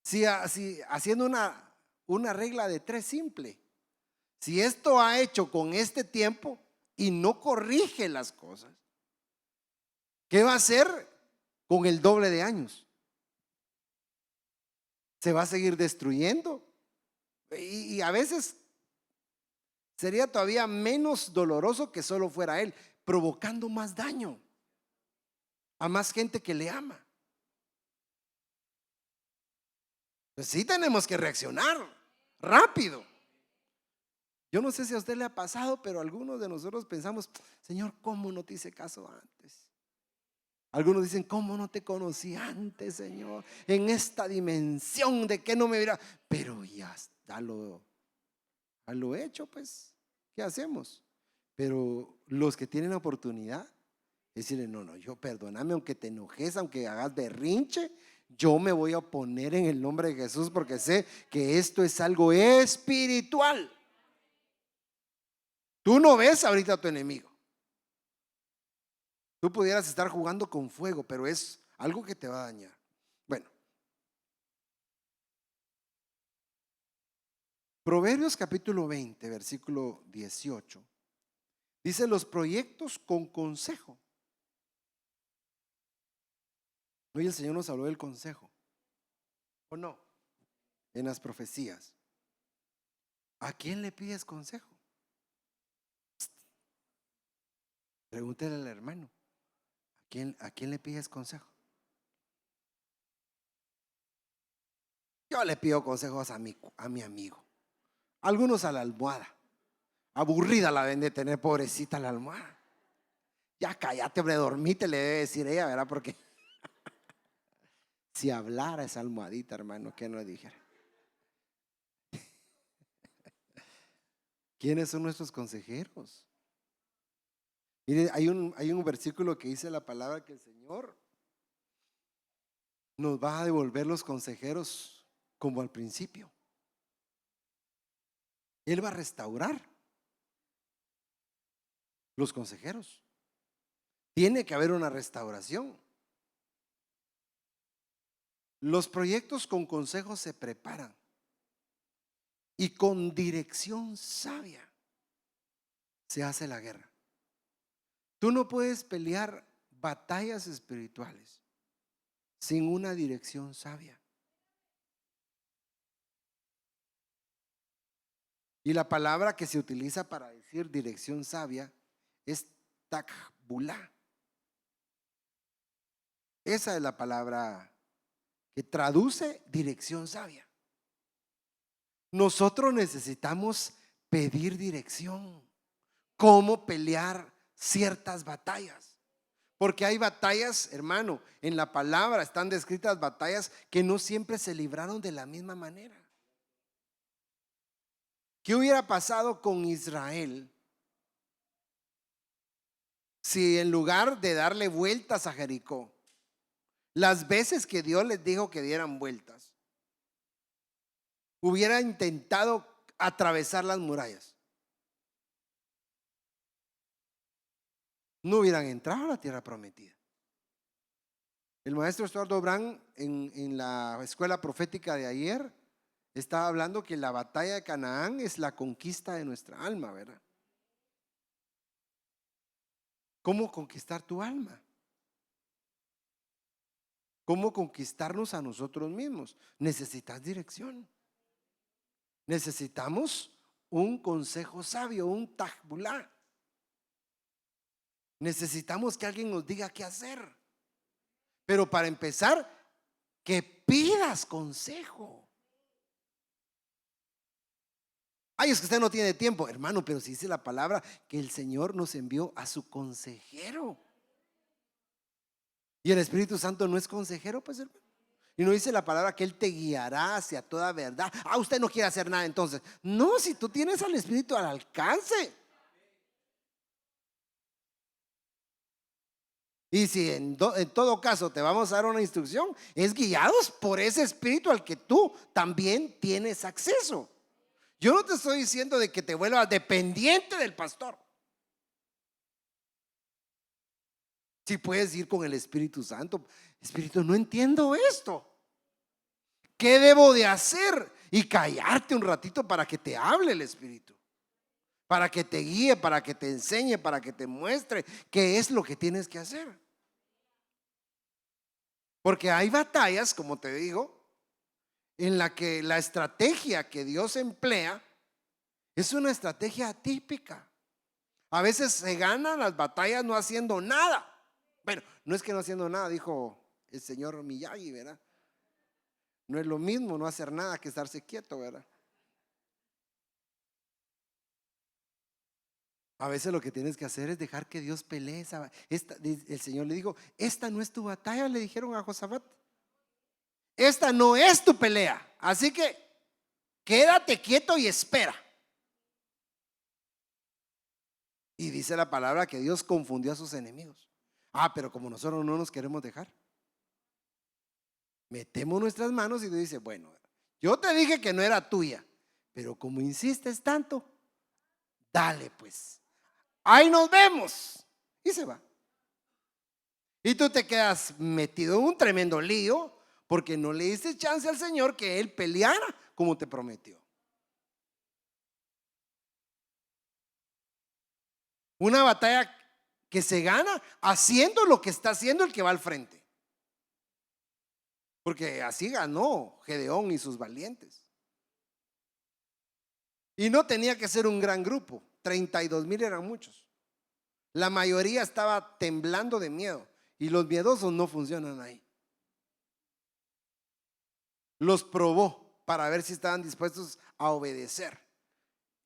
Si haciendo una regla de tres simple, si esto ha hecho con este tiempo y no corrige las cosas, ¿qué va a hacer con el doble de años? Se va a seguir destruyendo. Y a veces sería todavía menos doloroso que solo fuera él, provocando más daño a más gente que le ama. Pues sí tenemos que reaccionar rápido. Yo no sé si a usted le ha pasado, pero algunos de nosotros pensamos, Señor, ¿cómo no te hice caso antes? Algunos dicen, ¿cómo no te conocí antes, Señor? En esta dimensión de que no me hubiera. Pero ya está a lo hecho, pues, ¿qué hacemos? Pero los que tienen la oportunidad, decirle, no, no, yo perdóname, aunque te enojes, aunque hagas berrinche, yo me voy a oponer en el nombre de Jesús porque sé que esto es algo espiritual. Tú no ves ahorita a tu enemigo. Tú pudieras estar jugando con fuego, pero es algo que te va a dañar. Bueno, Proverbios capítulo 20, versículo 18. Dice los proyectos con consejo. Hoy el Señor nos habló del consejo, ¿o no? En las profecías. ¿A quién le pides consejo? Pregúntele al hermano. ¿A quién le pides consejo? Yo le pido consejos a mi amigo. Algunos a la almohada. Aburrida la ven de tener, pobrecita la almohada. Ya cállate, hombre, dormite, le debe decir ella, ¿verdad? Porque si hablara esa almohadita, hermano, ¿qué no le dijera? ¿Quiénes son nuestros consejeros? Mire, hay un versículo que dice la palabra que el Señor nos va a devolver los consejeros como al principio. Él va a restaurar los consejeros. Tiene que haber una restauración. Los proyectos con consejos se preparan y con dirección sabia se hace la guerra. Tú no puedes pelear batallas espirituales sin una dirección sabia. Y la palabra que se utiliza para decir dirección sabia es takbulá. Esa es la palabra que traduce dirección sabia. Nosotros necesitamos pedir dirección, cómo pelear ciertas batallas. Porque hay batallas, hermano, en la palabra están descritas batallas que no siempre se libraron de la misma manera. ¿Qué hubiera pasado con Israel si en lugar de darle vueltas a Jericó, las veces que Dios les dijo que dieran vueltas, hubiera intentado atravesar las murallas? No hubieran entrado a la tierra prometida. El maestro Estuardo Brand en la escuela profética de ayer estaba hablando que la batalla de Canaán es la conquista de nuestra alma, ¿verdad? ¿Cómo conquistar tu alma? ¿Cómo conquistarnos a nosotros mismos? Necesitas dirección. Necesitamos un consejo sabio, un tajbulá. Necesitamos que alguien nos diga qué hacer. Pero para empezar, que pidas consejo. Ay, es que usted no tiene tiempo, hermano, pero si dice la palabra que el Señor nos envió a su consejero. Y el Espíritu Santo no es consejero, pues, hermano. Y no dice la palabra que Él te guiará hacia toda verdad. Usted no quiere hacer nada entonces. No, si tú tienes al Espíritu al alcance. Y si en todo caso te vamos a dar una instrucción, es guiados por ese Espíritu al que tú también tienes acceso. Yo no te estoy diciendo de que te vuelvas dependiente del pastor. Si puedes ir con el Espíritu Santo. Espíritu, no entiendo esto. ¿Qué debo de hacer? Y callarte un ratito para que te hable el Espíritu, para que te guíe, para que te enseñe, para que te muestre qué es lo que tienes que hacer. Porque hay batallas, como te digo, en la que la estrategia que Dios emplea es una estrategia atípica. A veces se ganan las batallas no haciendo nada. Bueno, no es que no haciendo nada, dijo el señor Miyagi, ¿verdad? No es lo mismo no hacer nada que estarse quieto, ¿verdad? A veces lo que tienes que hacer es dejar que Dios pelee. El Señor le dijo, esta no es tu batalla, le dijeron a Josafat. Esta no es tu pelea. Así que quédate quieto y espera. Y dice la palabra que Dios confundió a sus enemigos. Pero como nosotros no nos queremos dejar, metemos nuestras manos y Dios dice, bueno, yo te dije que no era tuya, pero como insistes tanto, dale pues, ahí nos vemos. Y se va. Y tú te quedas metido en un tremendo lío porque no le diste chance al Señor que Él peleara como te prometió. Una batalla que se gana haciendo lo que está haciendo el que va al frente. Porque así ganó Gedeón y sus valientes. Y no tenía que ser un gran grupo. 32,000 eran muchos. La mayoría estaba temblando de miedo. Y los miedosos no funcionan ahí. Los probó para ver si estaban dispuestos a obedecer.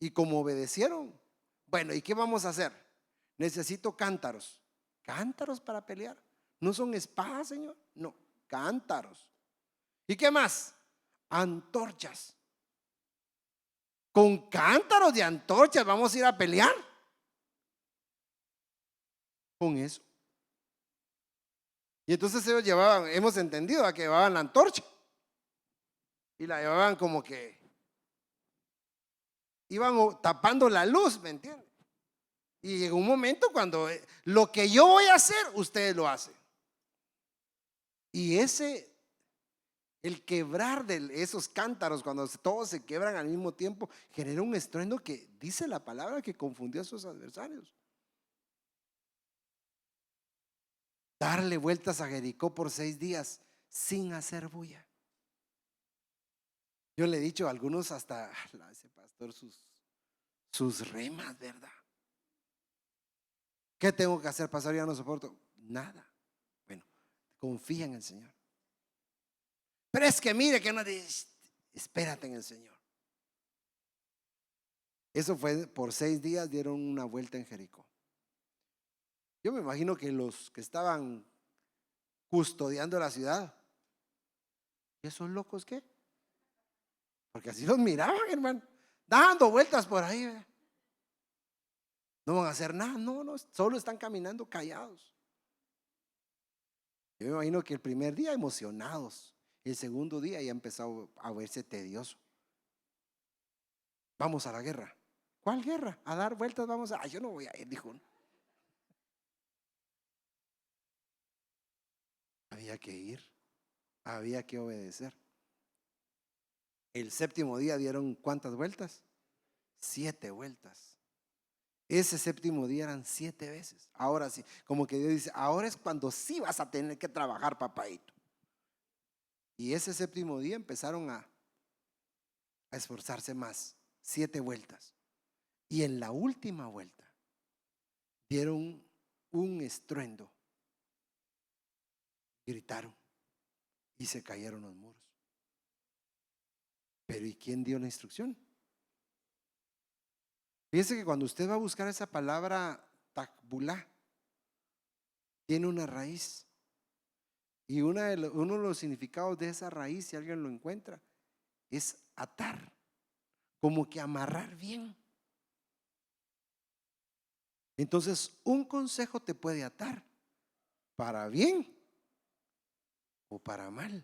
Y como obedecieron, bueno, ¿y qué vamos a hacer? Necesito cántaros. ¿Cántaros para pelear? ¿No son espadas, Señor? No, cántaros. ¿Y qué más? Antorchas. Con cántaros de antorchas vamos a ir a pelear. Con eso. Y entonces ellos llevaban, hemos entendido, a que llevaban la antorcha. Y la llevaban como que iban tapando la luz, ¿me entiendes? Y llegó un momento cuando lo que yo voy a hacer, ustedes lo hacen. Y el quebrar de esos cántaros, cuando todos se quebran al mismo tiempo, genera un estruendo que dice la palabra que confundió a sus adversarios. Darle vueltas a Jericó por 6 días sin hacer bulla. Yo le he dicho a algunos hasta ese pastor sus remas, ¿verdad? ¿Qué tengo que hacer, pastor? Ya no soporto nada. Bueno, confía en el Señor. Pero es que mire que no dice, espérate en el Señor. Eso fue por 6 días, dieron una vuelta en Jericó. Yo me imagino que los que estaban custodiando la ciudad, ¿y esos locos qué? Porque así los miraban, hermano, dando vueltas por ahí, ¿verdad? No van a hacer nada, no, solo están caminando callados. Yo me imagino que el primer día emocionados, el segundo día ya empezó a verse tedioso. Vamos a la guerra. ¿Cuál guerra? A dar vueltas vamos a... yo no voy a ir, dijo. Había que ir, había que obedecer. El séptimo día dieron ¿cuántas vueltas? 7 vueltas. Ese séptimo día eran 7 veces. Ahora sí, como que Dios dice, ahora es cuando sí vas a tener que trabajar, papadito. Y ese séptimo día empezaron a esforzarse más. 7 vueltas. Y en la última vuelta dieron un estruendo. Gritaron y se cayeron los muros. Pero ¿y quién dio la instrucción? Fíjese que cuando usted va a buscar esa palabra takbulá, tiene una raíz. Y uno de los significados de esa raíz, si alguien lo encuentra, es atar, como que amarrar bien. Entonces, un consejo te puede atar para bien o para mal.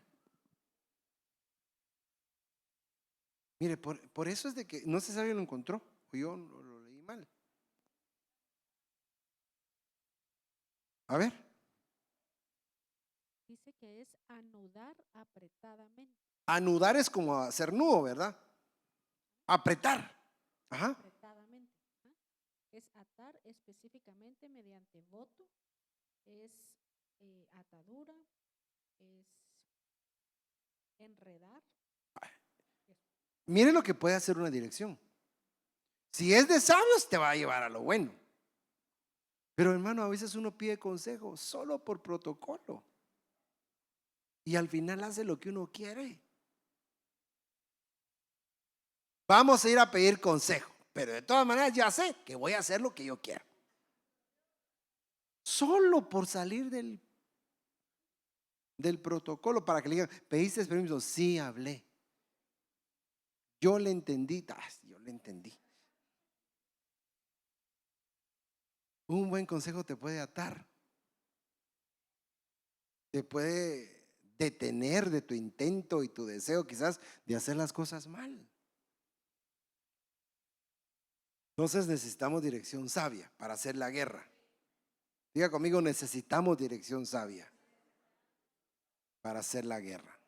Mire, por eso es de que no sé si alguien lo encontró o yo lo leí mal. A ver. Dice que es anudar apretadamente. Anudar es como hacer nudo, ¿verdad? Apretar. Ajá. Apretadamente. ¿Ah? Es atar específicamente mediante voto, es atadura, es enredar. Mire lo que puede hacer una dirección. Si es de sabios, te va a llevar a lo bueno. Pero hermano, a veces uno pide consejo solo por protocolo. Y al final hace lo que uno quiere. Vamos a ir a pedir consejo, pero de todas maneras ya sé que voy a hacer lo que yo quiero. Solo por salir del protocolo, para que le digan, ¿pediste permiso? Sí, hablé. Yo le entendí. Yo le entendí. Un buen consejo te puede atar. Te puede detener de tu intento y tu deseo quizás de hacer las cosas mal. Entonces necesitamos dirección sabia para hacer la guerra. Diga conmigo, necesitamos dirección sabia para hacer la guerra.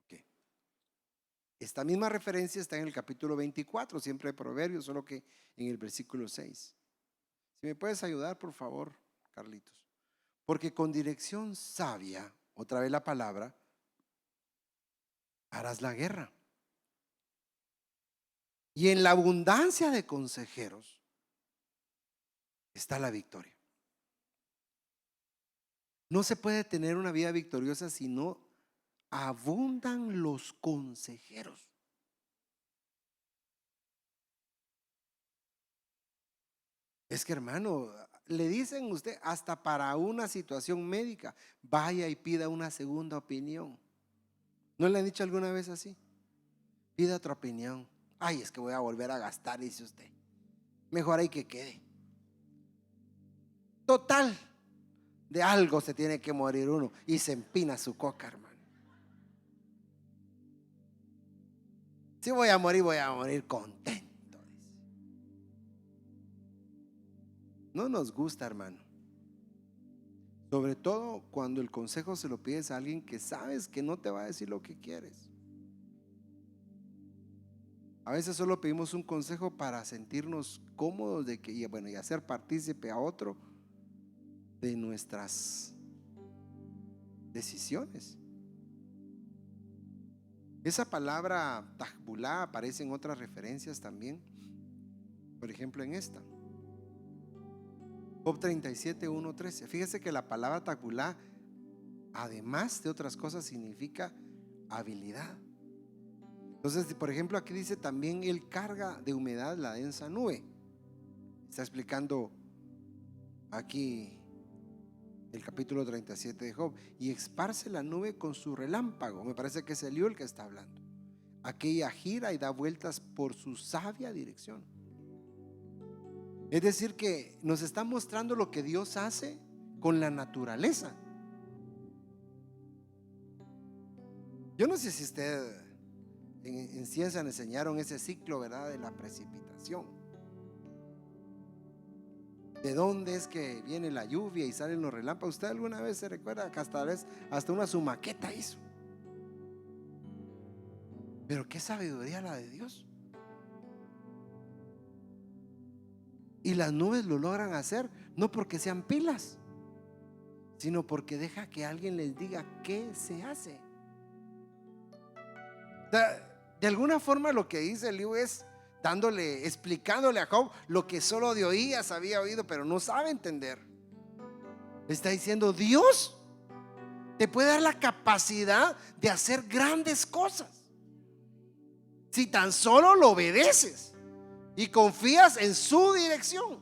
Okay. Esta misma referencia está en el capítulo 24, siempre de Proverbios, solo que en el versículo 6. Si me puedes ayudar, por favor, Carlitos. Porque con dirección sabia, otra vez la palabra, harás la guerra. Y en la abundancia de consejeros está la victoria. No se puede tener una vida victoriosa si no abundan los consejeros. Es que hermano, le dicen usted hasta para una situación médica, vaya y pida una segunda opinión. ¿No le han dicho alguna vez así? Pida otra opinión. Ay, es que voy a volver a gastar, dice usted. Mejor hay que quede. Total, de algo se tiene que morir uno y se empina su coca, hermano. Si voy a morir contento. No nos gusta, hermano. Sobre todo cuando el consejo se lo pides a alguien que sabes que no te va a decir lo que quieres. A veces solo pedimos un consejo para sentirnos cómodos de que, y bueno, y hacer partícipe a otro de nuestras decisiones. Esa palabra tajbulá aparece en otras referencias también. Por ejemplo, en esta Job 37, 1, 13. Fíjese que la palabra tajbulá, además de otras cosas, significa habilidad. Entonces, por ejemplo, aquí dice también: él carga de humedad la densa nube. Está explicando aquí el capítulo 37 de Job. Y esparce la nube con su relámpago. Me parece que es Eliú el que está hablando. Aquella gira y da vueltas por su sabia dirección. Es decir, que nos está mostrando lo que Dios hace con la naturaleza. Yo no sé si usted en ciencia le enseñaron ese ciclo, ¿verdad?, de la precipitación. ¿De dónde es que viene la lluvia y salen los relámpagos? ¿Usted alguna vez se recuerda que hasta una su maqueta hizo? Pero qué sabiduría la de Dios. Y las nubes lo logran hacer no porque sean pilas, sino porque deja que alguien les diga qué se hace. De alguna forma lo que dice Eliú es explicándole a Job lo que solo de oídas había oído, pero no sabe entender. Está diciendo: Dios te puede dar la capacidad de hacer grandes cosas si tan solo lo obedeces y confías en su dirección.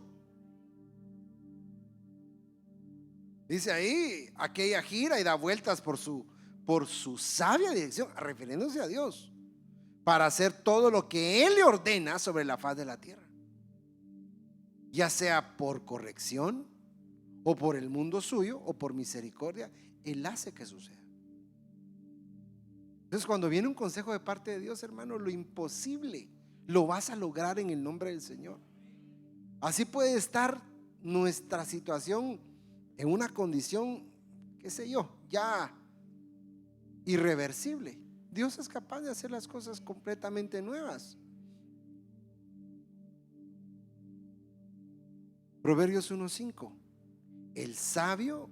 Dice ahí, aquella gira y da vueltas por su sabia dirección, refiriéndose a Dios, para hacer todo lo que Él le ordena sobre la faz de la tierra, ya sea por corrección o por el mundo suyo o por misericordia. Él hace que suceda. Entonces, cuando viene un consejo de parte de Dios, hermano, lo imposible lo vas a lograr en el nombre del Señor. Así puede estar nuestra situación en una condición, qué sé yo, ya irreversible. Dios es capaz de hacer las cosas completamente nuevas. Proverbios 1:5. El sabio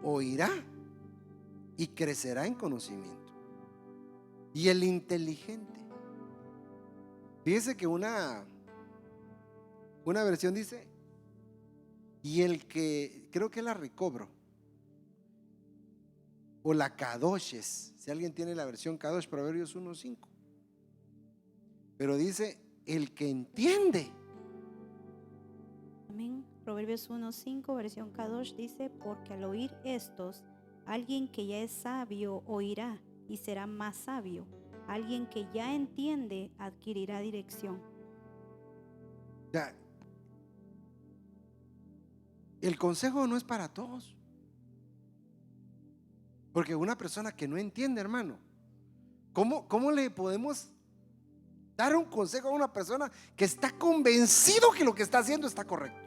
oirá y crecerá en conocimiento. Y el inteligente. Fíjese que una versión dice, y el que, creo que la recobro, o la Kadoshes, si alguien tiene la versión Kadosh, Proverbios 1:5. Pero dice, el que entiende. Amén. Proverbios 1:5, versión Kadosh, dice: porque al oír estos, alguien que ya es sabio oirá y será más sabio. Alguien que ya entiende adquirirá dirección. O sea, el consejo no es para todos. Porque una persona que no entiende, hermano, ¿cómo le podemos dar un consejo a una persona que está convencido que lo que está haciendo está correcto?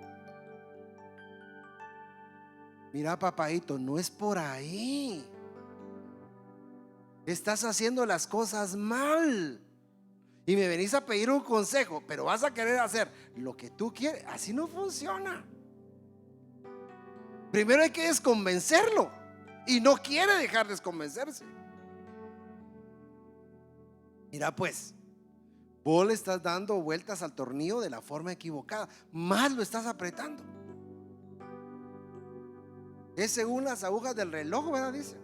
Mira, papadito, no es por ahí. Estás haciendo las cosas mal y me venís a pedir un consejo, pero vas a querer hacer lo que tú quieres. Así no funciona. Primero hay que desconvencerlo y no quiere dejar desconvencerse. Mira, pues, vos le estás dando vueltas al tornillo de la forma equivocada, más lo estás apretando. Es según las agujas del reloj, ¿verdad? Dice.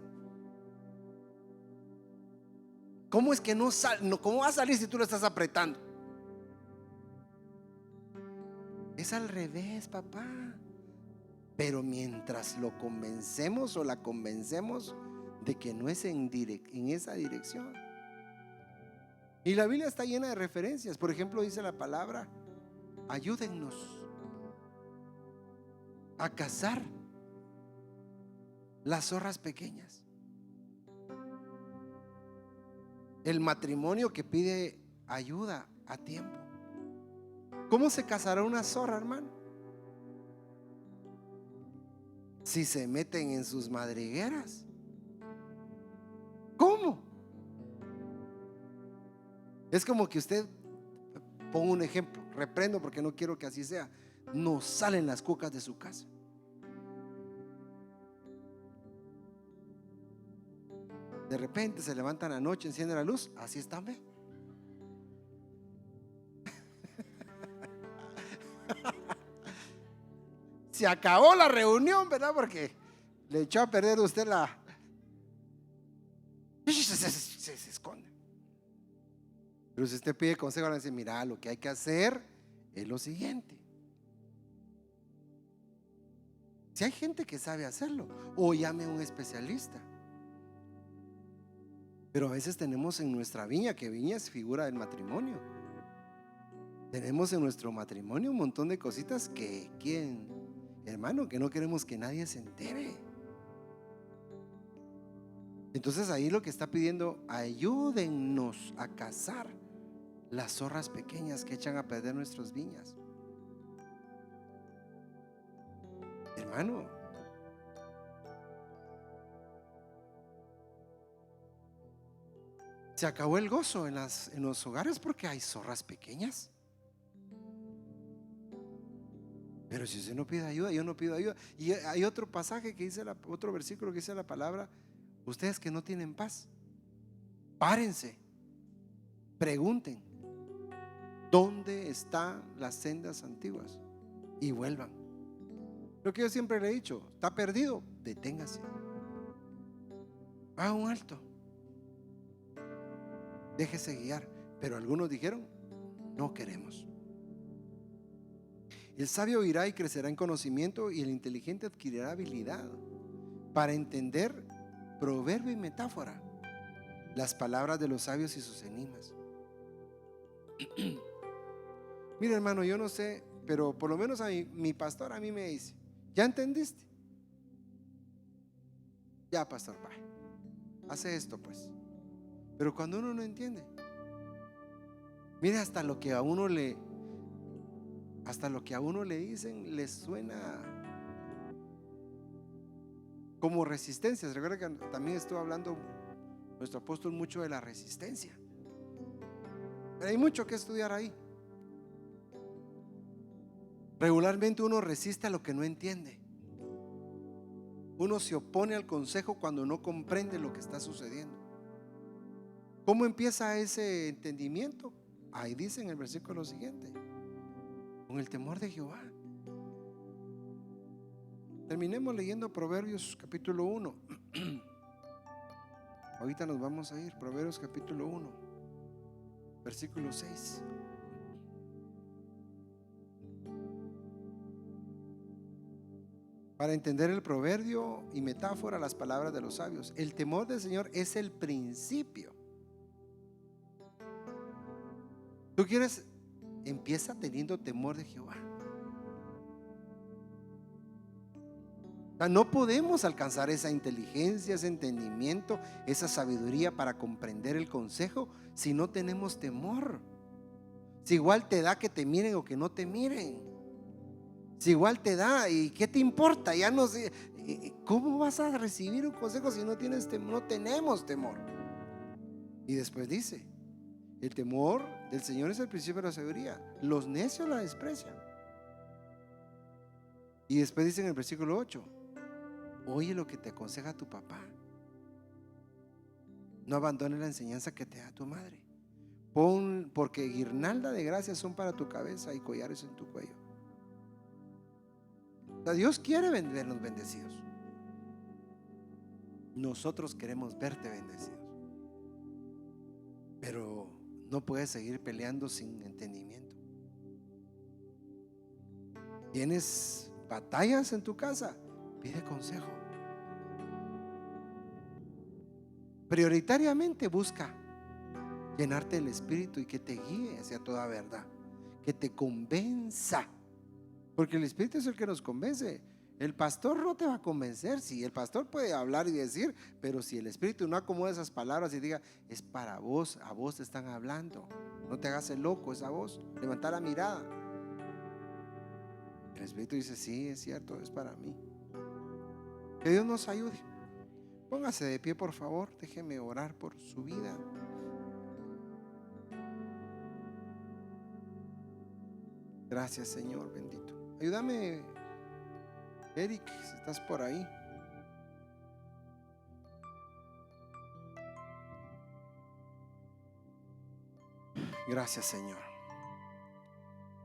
¿Cómo es que no sale? ¿Cómo va a salir si tú lo estás apretando? Es al revés, papá. Pero mientras lo convencemos o la convencemos de que no es en esa dirección. Y la Biblia está llena de referencias. Por ejemplo, dice la palabra: ayúdennos a cazar las zorras pequeñas. El matrimonio que pide ayuda a tiempo. ¿Cómo se cazará una zorra, hermano? Si se meten en sus madrigueras. ¿Cómo? Es como que usted, pongo un ejemplo, reprendo porque no quiero que así sea, no salen las cucas de su casa. De repente se levantan anoche, encienden la luz, así están, ¿ve? Se acabó la reunión, ¿verdad? Porque le echó a perder usted se esconde. Pero si usted pide consejo, van a decir: mira, lo que hay que hacer es lo siguiente. Si hay gente que sabe hacerlo, o llame a un especialista. Pero a veces tenemos en nuestra viña, que viña es figura del matrimonio, tenemos en nuestro matrimonio un montón de cositas que quieren, hermano, que no queremos que nadie se entere. Entonces ahí lo que está pidiendo: ayúdennos a cazar las zorras pequeñas que echan a perder nuestras viñas. Hermano, se acabó el gozo en los hogares porque hay zorras pequeñas. Pero si usted no pide ayuda, yo no pido ayuda. Y hay otro pasaje que dice, otro versículo que dice la palabra: ustedes que no tienen paz, párense, pregunten dónde están las sendas antiguas y vuelvan. Lo que yo siempre le he dicho: está perdido, deténgase, haga un alto, déjese guiar. Pero algunos dijeron: no queremos. El sabio oirá y crecerá en conocimiento, y el inteligente adquirirá habilidad. para entender proverbio y metáfora, las palabras de los sabios y sus enigmas. Mira, hermano, yo no sé, pero por lo menos mi pastor a mí me dice: ¿ya entendiste? Ya, pastor, va, hace esto pues. Pero cuando uno no entiende, mire, hasta lo que a uno le dicen les suena como resistencias. Recuerda que también estuvo hablando nuestro apóstol mucho de la resistencia. Pero hay mucho que estudiar ahí. Regularmente uno resiste a lo que no entiende. Uno se opone al consejo cuando no comprende lo que está sucediendo. ¿Cómo empieza ese entendimiento? Ahí dice en el versículo siguiente: con el temor de Jehová. Terminemos leyendo Proverbios capítulo 1. Ahorita nos vamos a ir. Proverbios capítulo 1, versículo 6. Para entender el proverbio y metáfora, las palabras de los sabios. El temor del Señor es el principio. ¿Tú quieres? Empieza teniendo temor de Jehová. O sea, no podemos alcanzar esa inteligencia, ese entendimiento, esa sabiduría para comprender el consejo si no tenemos temor. Si igual te da que te miren o que no te miren. Si igual te da, ¿y qué te importa? Ya no sé. ¿Cómo vas a recibir un consejo si no tienes temor? No tenemos temor. Y después dice: el temor del Señor es el principio de la sabiduría. Los necios la desprecian. Y después dice en el versículo 8: oye lo que te aconseja tu papá. No abandones la enseñanza que te da tu madre. Porque guirnalda de gracias son para tu cabeza y collares en tu cuello. O sea, Dios quiere vernos bendecidos. Nosotros queremos verte bendecidos. Pero no puedes seguir peleando sin entendimiento. ¿Tienes batallas en tu casa? Pide consejo. Prioritariamente busca llenarte del Espíritu y que te guíe hacia toda verdad, que te convenza, porque el Espíritu es el que nos convence. El pastor no te va a convencer. Sí, el pastor puede hablar y decir, pero si el Espíritu no acomoda esas palabras y diga: es para vos, a vos te están hablando, no te hagas el loco, es a vos, levanta la mirada. El Espíritu dice: sí, es cierto, es para mí. Que Dios nos ayude. Póngase de pie, por favor. Déjeme orar por su vida. Gracias, Señor bendito. Ayúdame, Eric, si estás por ahí. Gracias, Señor.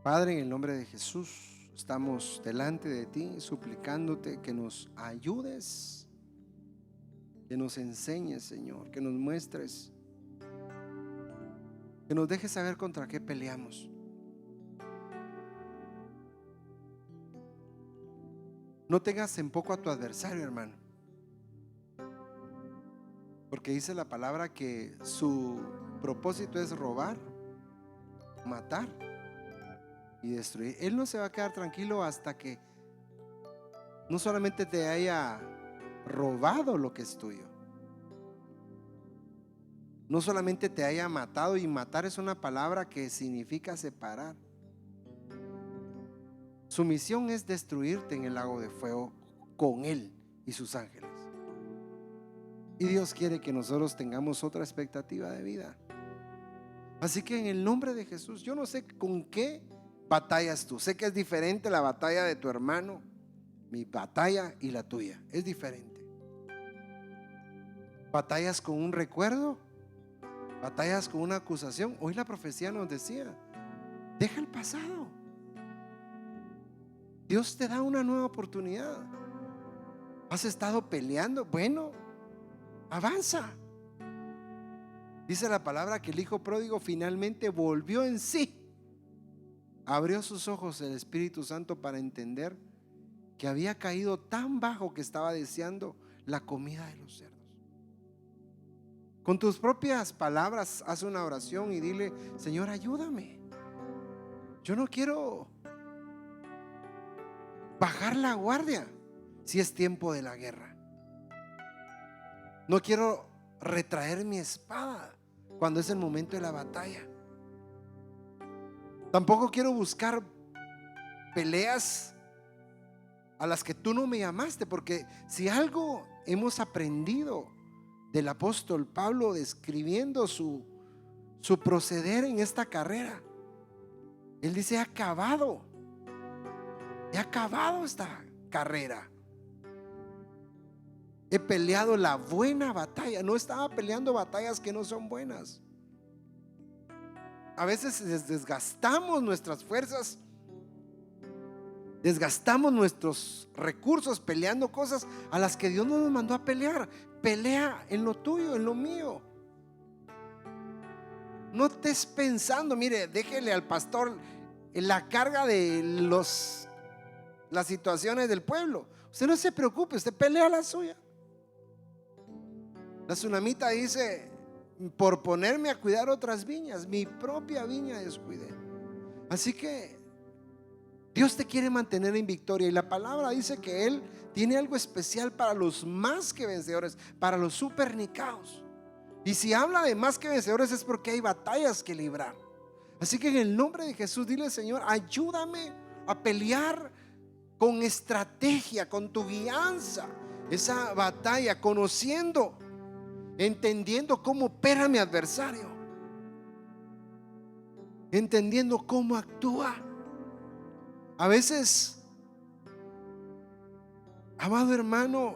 Padre, en el nombre de Jesús, estamos delante de ti suplicándote que nos ayudes, que nos enseñes, Señor, que nos muestres, que nos dejes saber contra qué peleamos. No tengas en poco a tu adversario, hermano, porque dice la palabra que su propósito es robar, matar y destruir. Él no se va a quedar tranquilo hasta que no solamente te haya robado lo que es tuyo, no solamente te haya matado, y matar es una palabra que significa separar. Su misión es destruirte en el lago de fuego con él y sus ángeles. Y Dios quiere que nosotros tengamos otra expectativa de vida. Así que en el nombre de Jesús, yo no sé con qué batallas tú. Sé que es diferente la batalla de tu hermano, mi batalla y la tuya. Es diferente. Batallas con un recuerdo, batallas con una acusación. Hoy la profecía nos decía: deja el pasado. Dios te da una nueva oportunidad. ¿Has estado peleando? Bueno, avanza. Dice la palabra que el hijo pródigo finalmente volvió en sí. Abrió sus ojos el Espíritu Santo para entender que había caído tan bajo que estaba deseando la comida de los cerdos. Con tus propias palabras haz una oración y dile: Señor, ayúdame. Yo no quiero bajar la guardia si es tiempo de la guerra. No quiero retraer mi espada cuando es el momento de la batalla. Tampoco quiero buscar peleas a las que tú no me llamaste, porque si algo hemos aprendido del apóstol Pablo describiendo su proceder en esta carrera, él dice: he acabado esta carrera, he peleado la buena batalla. No estaba peleando batallas que no son buenas. A veces desgastamos nuestras fuerzas, desgastamos nuestros recursos peleando cosas a las que Dios no nos mandó a pelear. Pelea en lo tuyo, en lo mío. No estés pensando, mire, déjele al pastor la carga de las situaciones del pueblo. Usted no se preocupe, usted pelea la suya. La tsunamita dice: por ponerme a cuidar otras viñas, mi propia viña descuidé. Así que Dios te quiere mantener en victoria, y la palabra dice que Él tiene algo especial para los más que vencedores, para los supernicaos. Y si habla de más que vencedores es porque hay batallas que librar. Así que en el nombre de Jesús dile: Señor, ayúdame a pelear con estrategia, con tu guianza, esa batalla, conociendo, entendiendo cómo opera mi adversario, entendiendo cómo actúa. A veces, amado hermano,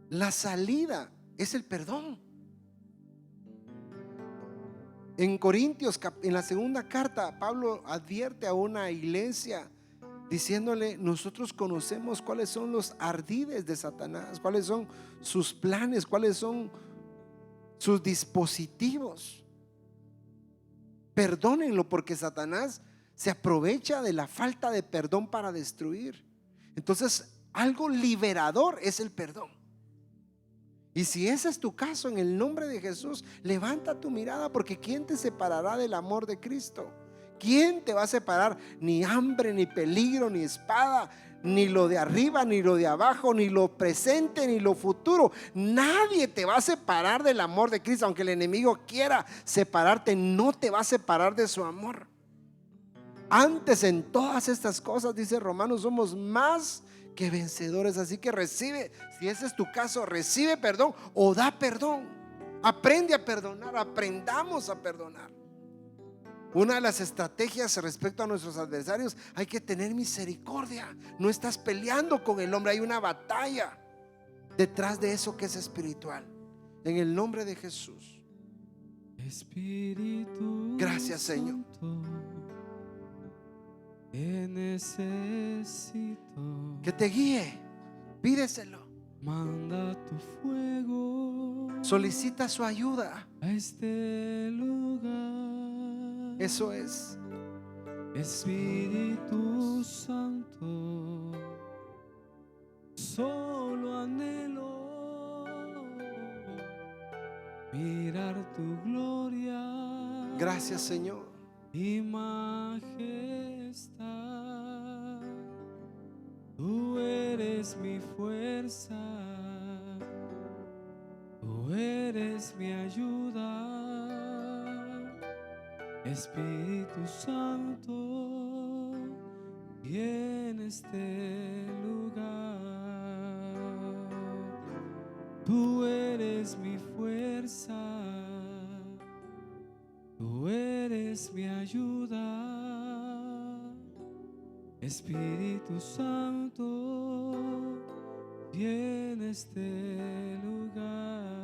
la salida es el perdón. En Corintios, en la segunda carta, Pablo advierte a una iglesia diciéndole: nosotros conocemos cuáles son los ardides de Satanás, cuáles son sus planes, cuáles son sus dispositivos. Perdónenlo, porque Satanás se aprovecha de la falta de perdón para destruir. Entonces, algo liberador es el perdón. Y si ese es tu caso, en el nombre de Jesús, levanta tu mirada, porque ¿quién te separará del amor de Cristo? ¿Quién te va a separar? Ni hambre, ni peligro, ni espada, ni lo de arriba, ni lo de abajo, ni lo presente, ni lo futuro. Nadie te va a separar del amor de Cristo. Aunque el enemigo quiera separarte, no te va a separar de su amor. Antes, en todas estas cosas, dice Romanos, somos más que vencedores. Así que recibe, si ese es tu caso, recibe perdón o da perdón. Aprende a perdonar, aprendamos a perdonar. Una de las estrategias respecto a nuestros adversarios: hay que tener misericordia. No estás peleando con el hombre, hay una batalla detrás de eso que es espiritual. En el nombre de Jesús. Espíritu Gracias, Señor. Santo, que necesito. Que te guíe, pídeselo. Manda tu fuego. Solicita su ayuda. A este lugar. Eso es. Espíritu Santo, solo anhelo mirar tu gloria. Gracias, Señor. Y majestad. Tú eres mi fuerza, tú eres mi ayuda. Espíritu Santo, y en este lugar, tú eres mi fuerza, tú eres mi ayuda. Espíritu Santo, y en este lugar.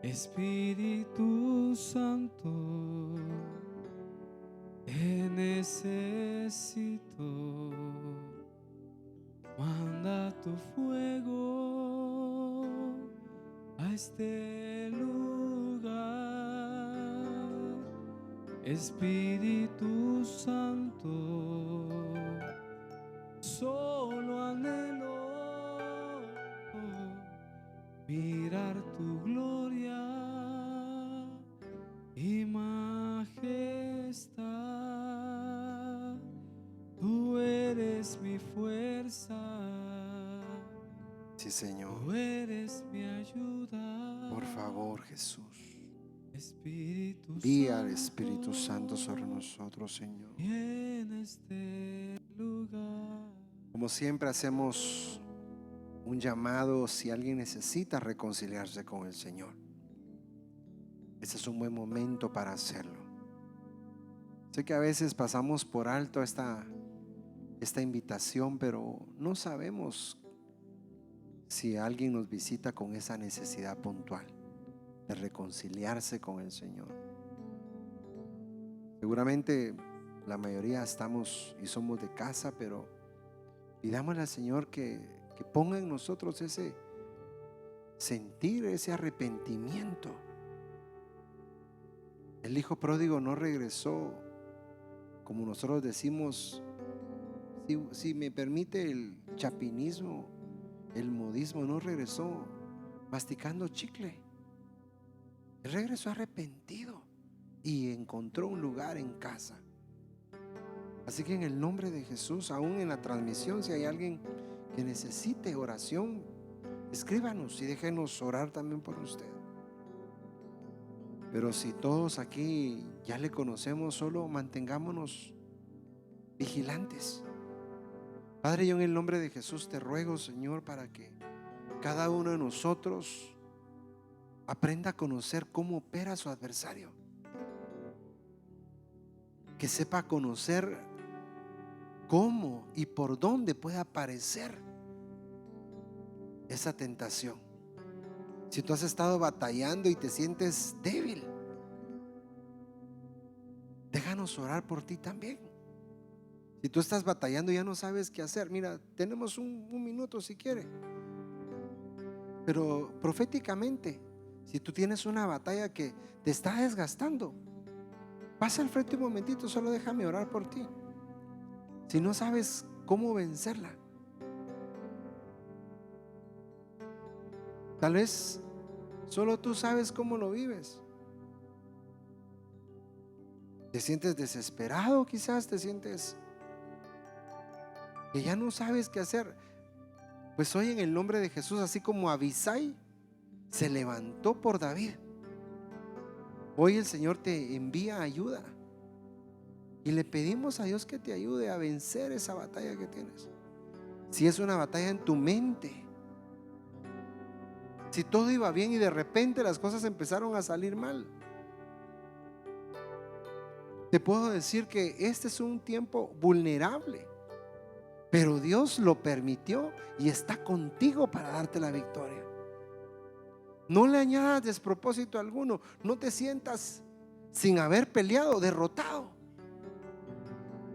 Espíritu Santo, te necesito. Manda tu fuego a este lugar. Espíritu Santo, solo anhelo mirar tu gloria y majestad. Tú eres mi fuerza, Sí, Señor. tú eres mi ayuda. Por favor, Jesús. Espíritu Envía al Espíritu Santo sobre nosotros, Señor. y en este lugar. Como siempre hacemos un llamado si alguien necesita reconciliarse con el Señor. Este es un buen momento para hacerlo. Sé que a veces pasamos por alto esta invitación, pero no sabemos si alguien nos visita con esa necesidad puntual de reconciliarse con el Señor. Seguramente la mayoría estamos y somos de casa, pero pidámosle al Señor que ponga en nosotros ese sentir, ese arrepentimiento. El hijo pródigo no regresó, como nosotros decimos, si me permite el chapinismo, el modismo, no regresó masticando chicle. Él regresó arrepentido y encontró un lugar en casa. Así que en el nombre de Jesús, aún en la transmisión, si hay alguien que necesite oración, escríbanos y déjenos orar también por usted. Pero si todos aquí ya le conocemos, solo mantengámonos vigilantes. Padre, yo en el nombre de Jesús te ruego, Señor, para que cada uno de nosotros aprenda a conocer cómo opera su adversario, que sepa conocer cómo y por dónde puede aparecer esa tentación. Si tú has estado batallando y te sientes débil, déjanos orar por ti también. Si tú estás batallando y ya no sabes qué hacer, mira, tenemos un minuto si quiere. Pero proféticamente, si tú tienes una batalla que te está desgastando, pasa al frente un momentito, solo déjame orar por ti. Si no sabes cómo vencerla, tal vez solo tú sabes cómo lo vives. Te sientes desesperado, quizás te sientes que ya no sabes qué hacer. Pues hoy en el nombre de Jesús, así como Abisai se levantó por David, hoy el Señor te envía ayuda y le pedimos a Dios que te ayude a vencer esa batalla que tienes. Si es una batalla en tu mente, si todo iba bien y de repente las cosas empezaron a salir mal, te puedo decir que este es un tiempo vulnerable, pero Dios lo permitió y está contigo para darte la victoria. No le añadas despropósito alguno. No te sientas sin haber peleado, derrotado.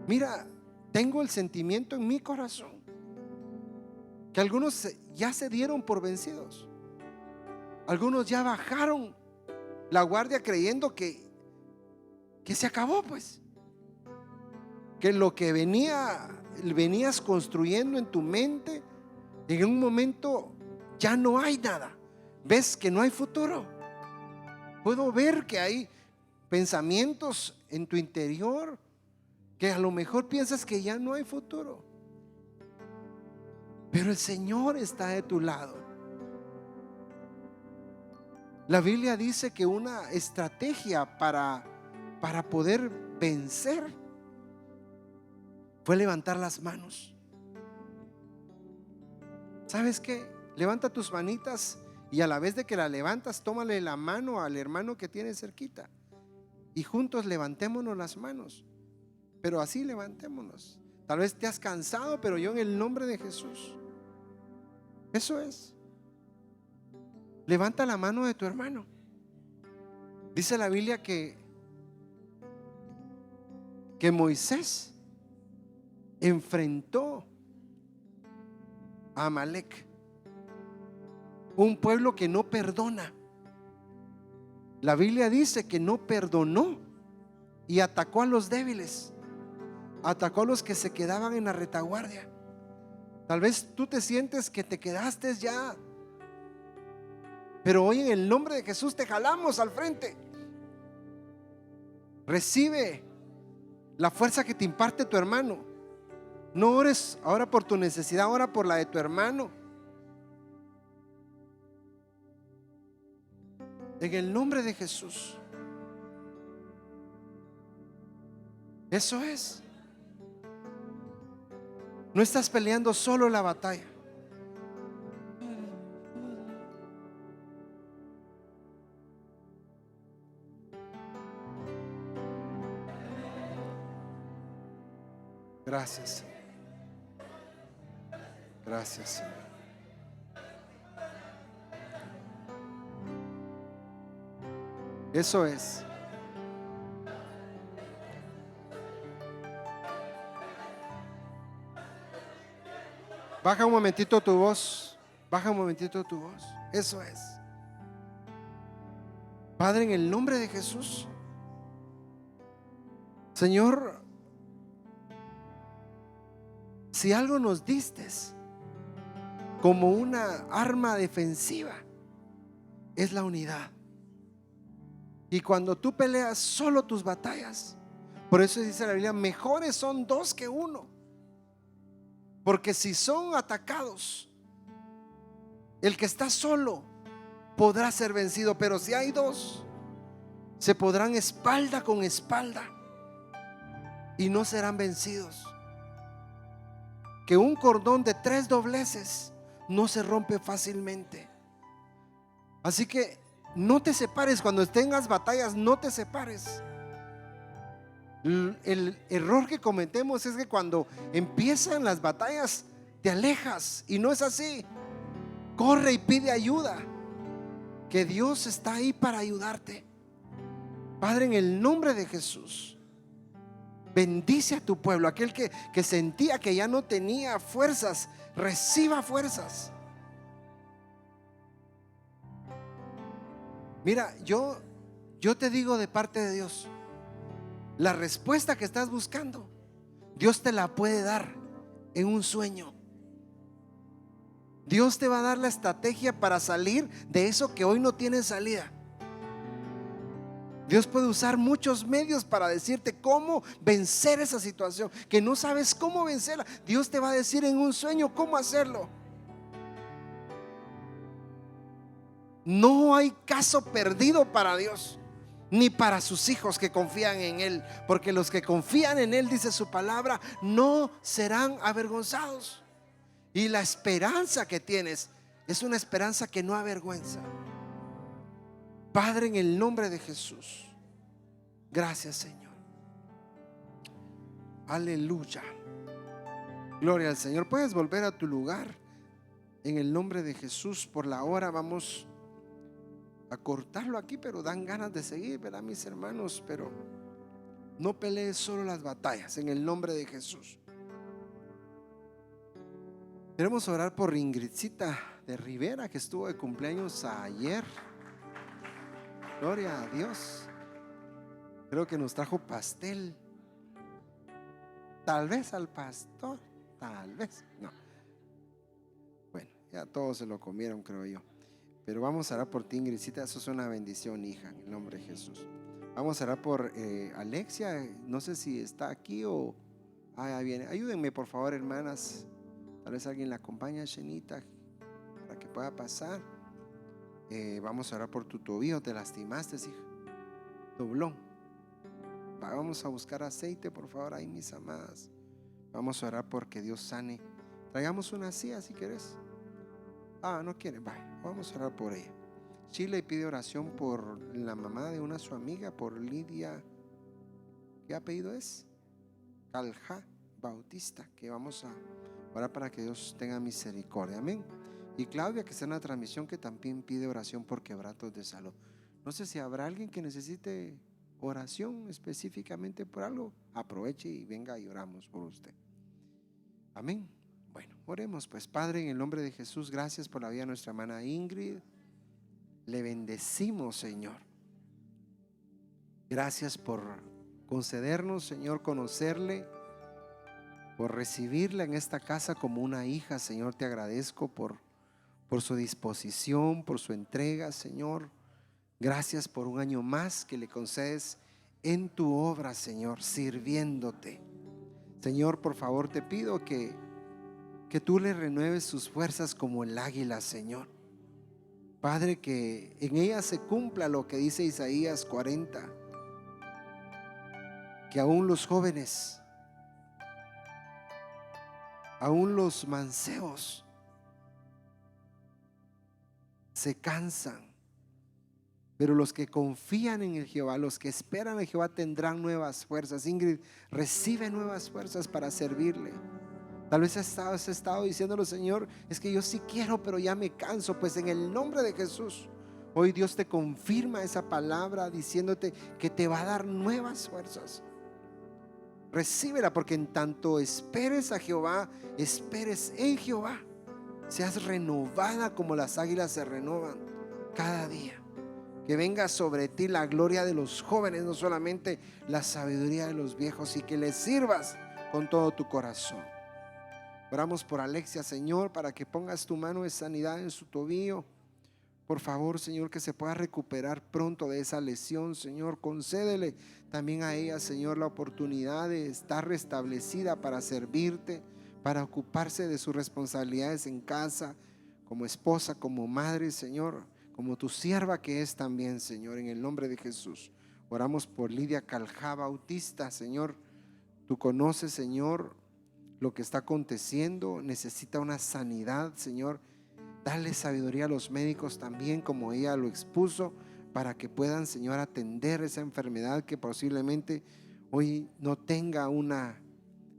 Mira, tengo el sentimiento en mi corazón que algunos ya se dieron por vencidos. Algunos ya bajaron la guardia creyendo que se acabó, pues. Que lo que venías construyendo en tu mente, en un momento ya no hay nada. Ves que no hay futuro. Puedo ver que hay pensamientos en tu interior que a lo mejor piensas que ya no hay futuro. Pero el Señor está de tu lado. La Biblia dice que una estrategia para poder vencer fue levantar las manos. ¿Sabes qué? Levanta tus manitas y a la vez de que la levantas, tómale la mano al hermano que tienes cerquita y juntos levantémonos las manos. Pero así levantémonos. Tal vez te has cansado, pero yo en el nombre de Jesús, eso es. Levanta la mano de tu hermano. Dice la Biblia que Moisés enfrentó a Amalek, un pueblo que no perdona. La Biblia dice que no perdonó y atacó a los débiles, atacó a los que se quedaban en la retaguardia. Tal vez tú te sientes que te quedaste ya Pero hoy en el nombre de Jesús te jalamos al frente. Recibe la fuerza que te imparte tu hermano. No ores ahora por tu necesidad, ora por la de tu hermano. En el nombre de Jesús. Eso es. No estás peleando solo la batalla. Gracias, Señor. Gracias, Señor. Eso es. Baja un momentito tu voz. Baja un momentito tu voz. Eso es. Padre, en el nombre de Jesús, Señor, si algo nos diste como una arma defensiva, es la unidad. Y cuando tú peleas solo tus batallas, por eso dice la Biblia, mejores son dos que uno. Porque si son atacados, el que está solo podrá ser vencido, pero si hay dos, se podrán espalda con espalda y no serán vencidos. Que un cordón de 3 dobleces no se rompe fácilmente. Así que no te separes cuando tengas batallas, no te separes. El error que cometemos es que cuando empiezan las batallas te alejas, y no es así. Corre y pide ayuda, que Dios está ahí para ayudarte. Padre, en el nombre de Jesús, bendice a tu pueblo. Aquel que sentía que ya no tenía fuerzas, reciba fuerzas. Mira, yo te digo de parte de Dios, la respuesta que estás buscando, Dios te la puede dar en un sueño. Dios te va a dar la estrategia para salir de eso que hoy no tiene salida. Dios puede usar muchos medios para decirte cómo vencer esa situación que no sabes cómo vencerla. Dios te va a decir en un sueño cómo hacerlo. No hay caso perdido para Dios, ni para sus hijos que confían en Él, porque los que confían en Él, dice su palabra, no serán avergonzados. Y la esperanza que tienes es una esperanza que no avergüenza. Padre, en el nombre de Jesús, gracias, Señor. Aleluya. Gloria al Señor. Puedes volver a tu lugar en el nombre de Jesús. Por la hora vamos a cortarlo aquí, pero dan ganas de seguir, ¿verdad, mis hermanos? Pero no pelees solo las batallas, en el nombre de Jesús. Queremos orar por Ingridcita de Rivera, que estuvo de cumpleaños ayer. Gloria a Dios. Creo que nos trajo pastel. Tal vez al pastor, tal vez no. Bueno, ya todos se lo comieron, creo yo. Pero vamos a orar por ti, Ingridcita. Eso es una bendición, hija, en el nombre de Jesús. Vamos a orar por Alexia. No sé si está aquí o ya viene. Ayúdenme, por favor, hermanas. Tal vez alguien la acompaña, Shenita, para que pueda pasar. Vamos a orar por tu tobillo. Te lastimaste, hija. Doblón. Vamos a buscar aceite, por favor, ahí, mis amadas. Vamos a orar porque Dios sane. Traigamos una silla si querés. No quiere, vamos a orar por ella. Chile pide oración por la mamá de su amiga, por Lidia. ¿Qué apellido es? Calja Bautista, que vamos a orar para que Dios tenga misericordia. Amén. Y Claudia, que está en la transmisión, que también pide oración por quebrantos de salud. No sé si habrá alguien que necesite oración específicamente por algo. Aproveche y venga y oramos por usted. Amén. Bueno, oremos pues. Padre, en el nombre de Jesús, gracias por la vida de nuestra hermana Ingrid. Le bendecimos, Señor. Gracias por concedernos, Señor, conocerle, por recibirla en esta casa como una hija. Señor, te agradezco por por su disposición, por su entrega, Señor. Gracias por un año más que le concedes en tu obra, Señor, sirviéndote. Señor, por favor te pido que tú le renueves sus fuerzas como el águila, Señor. Padre, que en ella se cumpla lo que dice Isaías 40, que aún los jóvenes, aún los mancebos se cansan, pero los que confían en el Jehová, los que esperan en Jehová tendrán nuevas fuerzas. Ingrid, recibe nuevas fuerzas para servirle. Tal vez has estado diciéndolo, Señor, es que yo sí quiero, pero ya me canso. Pues en el nombre de Jesús, hoy Dios te confirma esa palabra diciéndote que te va a dar nuevas fuerzas. Recíbela, porque en tanto esperes a Jehová, esperes en Jehová, seas renovada como las águilas se renovan cada día. Que venga sobre ti la gloria de los jóvenes, no solamente la sabiduría de los viejos, y que les sirvas con todo tu corazón. Oramos por Alexia, Señor, para que pongas tu mano de sanidad en su tobillo. Por favor, Señor, que se pueda recuperar pronto de esa lesión, Señor. Concédele también a ella, Señor, la oportunidad de estar restablecida para servirte, para ocuparse de sus responsabilidades en casa, como esposa, como madre, Señor, como tu sierva que es también, Señor, en el nombre de Jesús. Oramos por Lidia Caljá, Bautista, Señor. Tú conoces, Señor, lo que está aconteciendo. Necesita una sanidad, Señor. Dale sabiduría a los médicos también, como ella lo expuso, para que puedan, Señor, atender esa enfermedad que posiblemente hoy no tenga una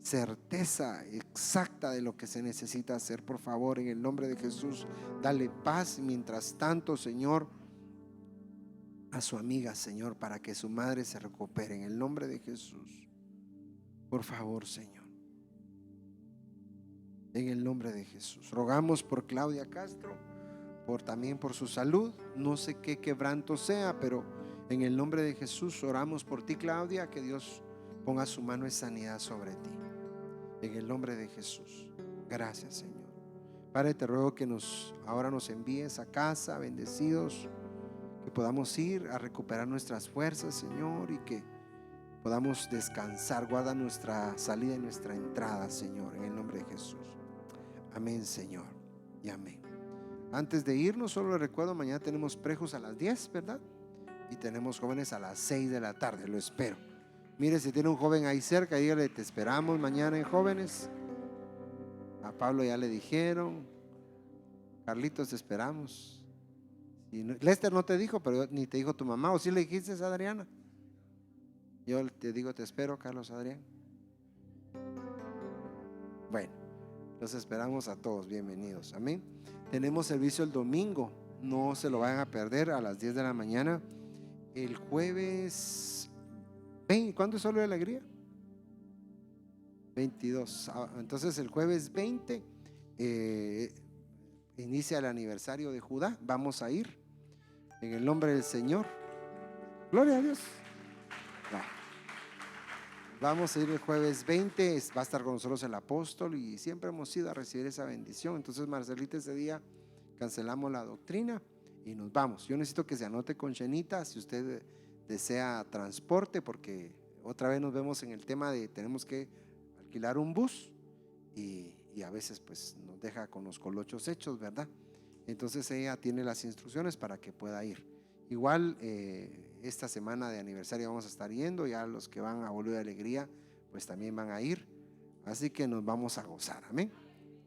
certeza exacta de lo que se necesita hacer. Por favor, en el nombre de Jesús, dale paz. Mientras tanto, Señor, a su amiga, Señor, para que su madre se recupere, en el nombre de Jesús. Por favor, Señor, en el nombre de Jesús. Rogamos por Claudia Castro, también por su salud. No sé qué quebranto sea, pero en el nombre de Jesús oramos por ti, Claudia, que Dios ponga su mano de sanidad sobre ti. En el nombre de Jesús. Gracias, Señor. Padre, te ruego que ahora nos envíes a casa bendecidos, que podamos ir a recuperar nuestras fuerzas, Señor, y que podamos descansar. Guarda nuestra salida y nuestra entrada, Señor, en el nombre de Jesús. Amén, Señor, y amén. Antes de irnos, solo les recuerdo, mañana tenemos prejos a las 10, ¿verdad? Y tenemos jóvenes a las 6 de la tarde, lo espero. Mire, si tiene un joven ahí cerca, dígale, te esperamos mañana en jóvenes. A Pablo ya le dijeron. Carlitos, te esperamos. Lester no te dijo, pero ni te dijo tu mamá. ¿O sí le dijiste a Adriana? Yo te digo, te espero, Carlos, Adrián. Bueno, los esperamos a todos, bienvenidos, amén. Tenemos servicio el domingo, no se lo vayan a perder, a las 10 de la mañana. El jueves 20, ¿cuándo es Solo de Alegría? 22. Entonces el jueves 20 inicia el aniversario de Judá. Vamos a ir en el nombre del Señor. Gloria a Dios. Vamos a ir el jueves 20. Va a estar con nosotros el apóstol y siempre hemos ido a recibir esa bendición. Entonces, Marcelita, ese día cancelamos la doctrina y nos vamos. Yo necesito que se anote con Chenita si usted desea transporte, porque otra vez nos vemos en el tema de tenemos que alquilar un bus y a veces pues nos deja con los colochos hechos, ¿verdad? Entonces ella tiene las instrucciones para que pueda ir. Igual esta semana de aniversario vamos a estar yendo, ya los que van a Bolívar de Alegría pues también van a ir, así que nos vamos a gozar, amén.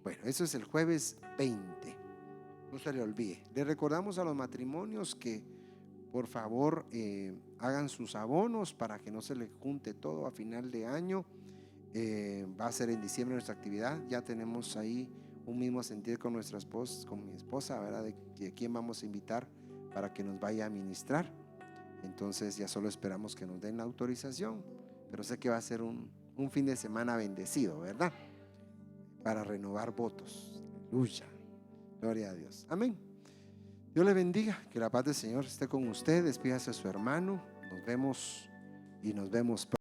Bueno, eso es el jueves 20, no se le olvide. Le recordamos a los matrimonios que por favor hagan sus abonos para que no se les junte todo a final de año. Va a ser en diciembre nuestra actividad. Ya tenemos ahí un mismo sentir con nuestra esposa, con mi esposa, ¿verdad? De quién vamos a invitar para que nos vaya a ministrar. Entonces ya solo esperamos que nos den la autorización, pero sé que va a ser un fin de semana bendecido, ¿verdad? Para renovar votos. Aleluya, gloria a Dios, amén. Dios le bendiga, que la paz del Señor esté con usted. Despídase a su hermano. Nos vemos pronto.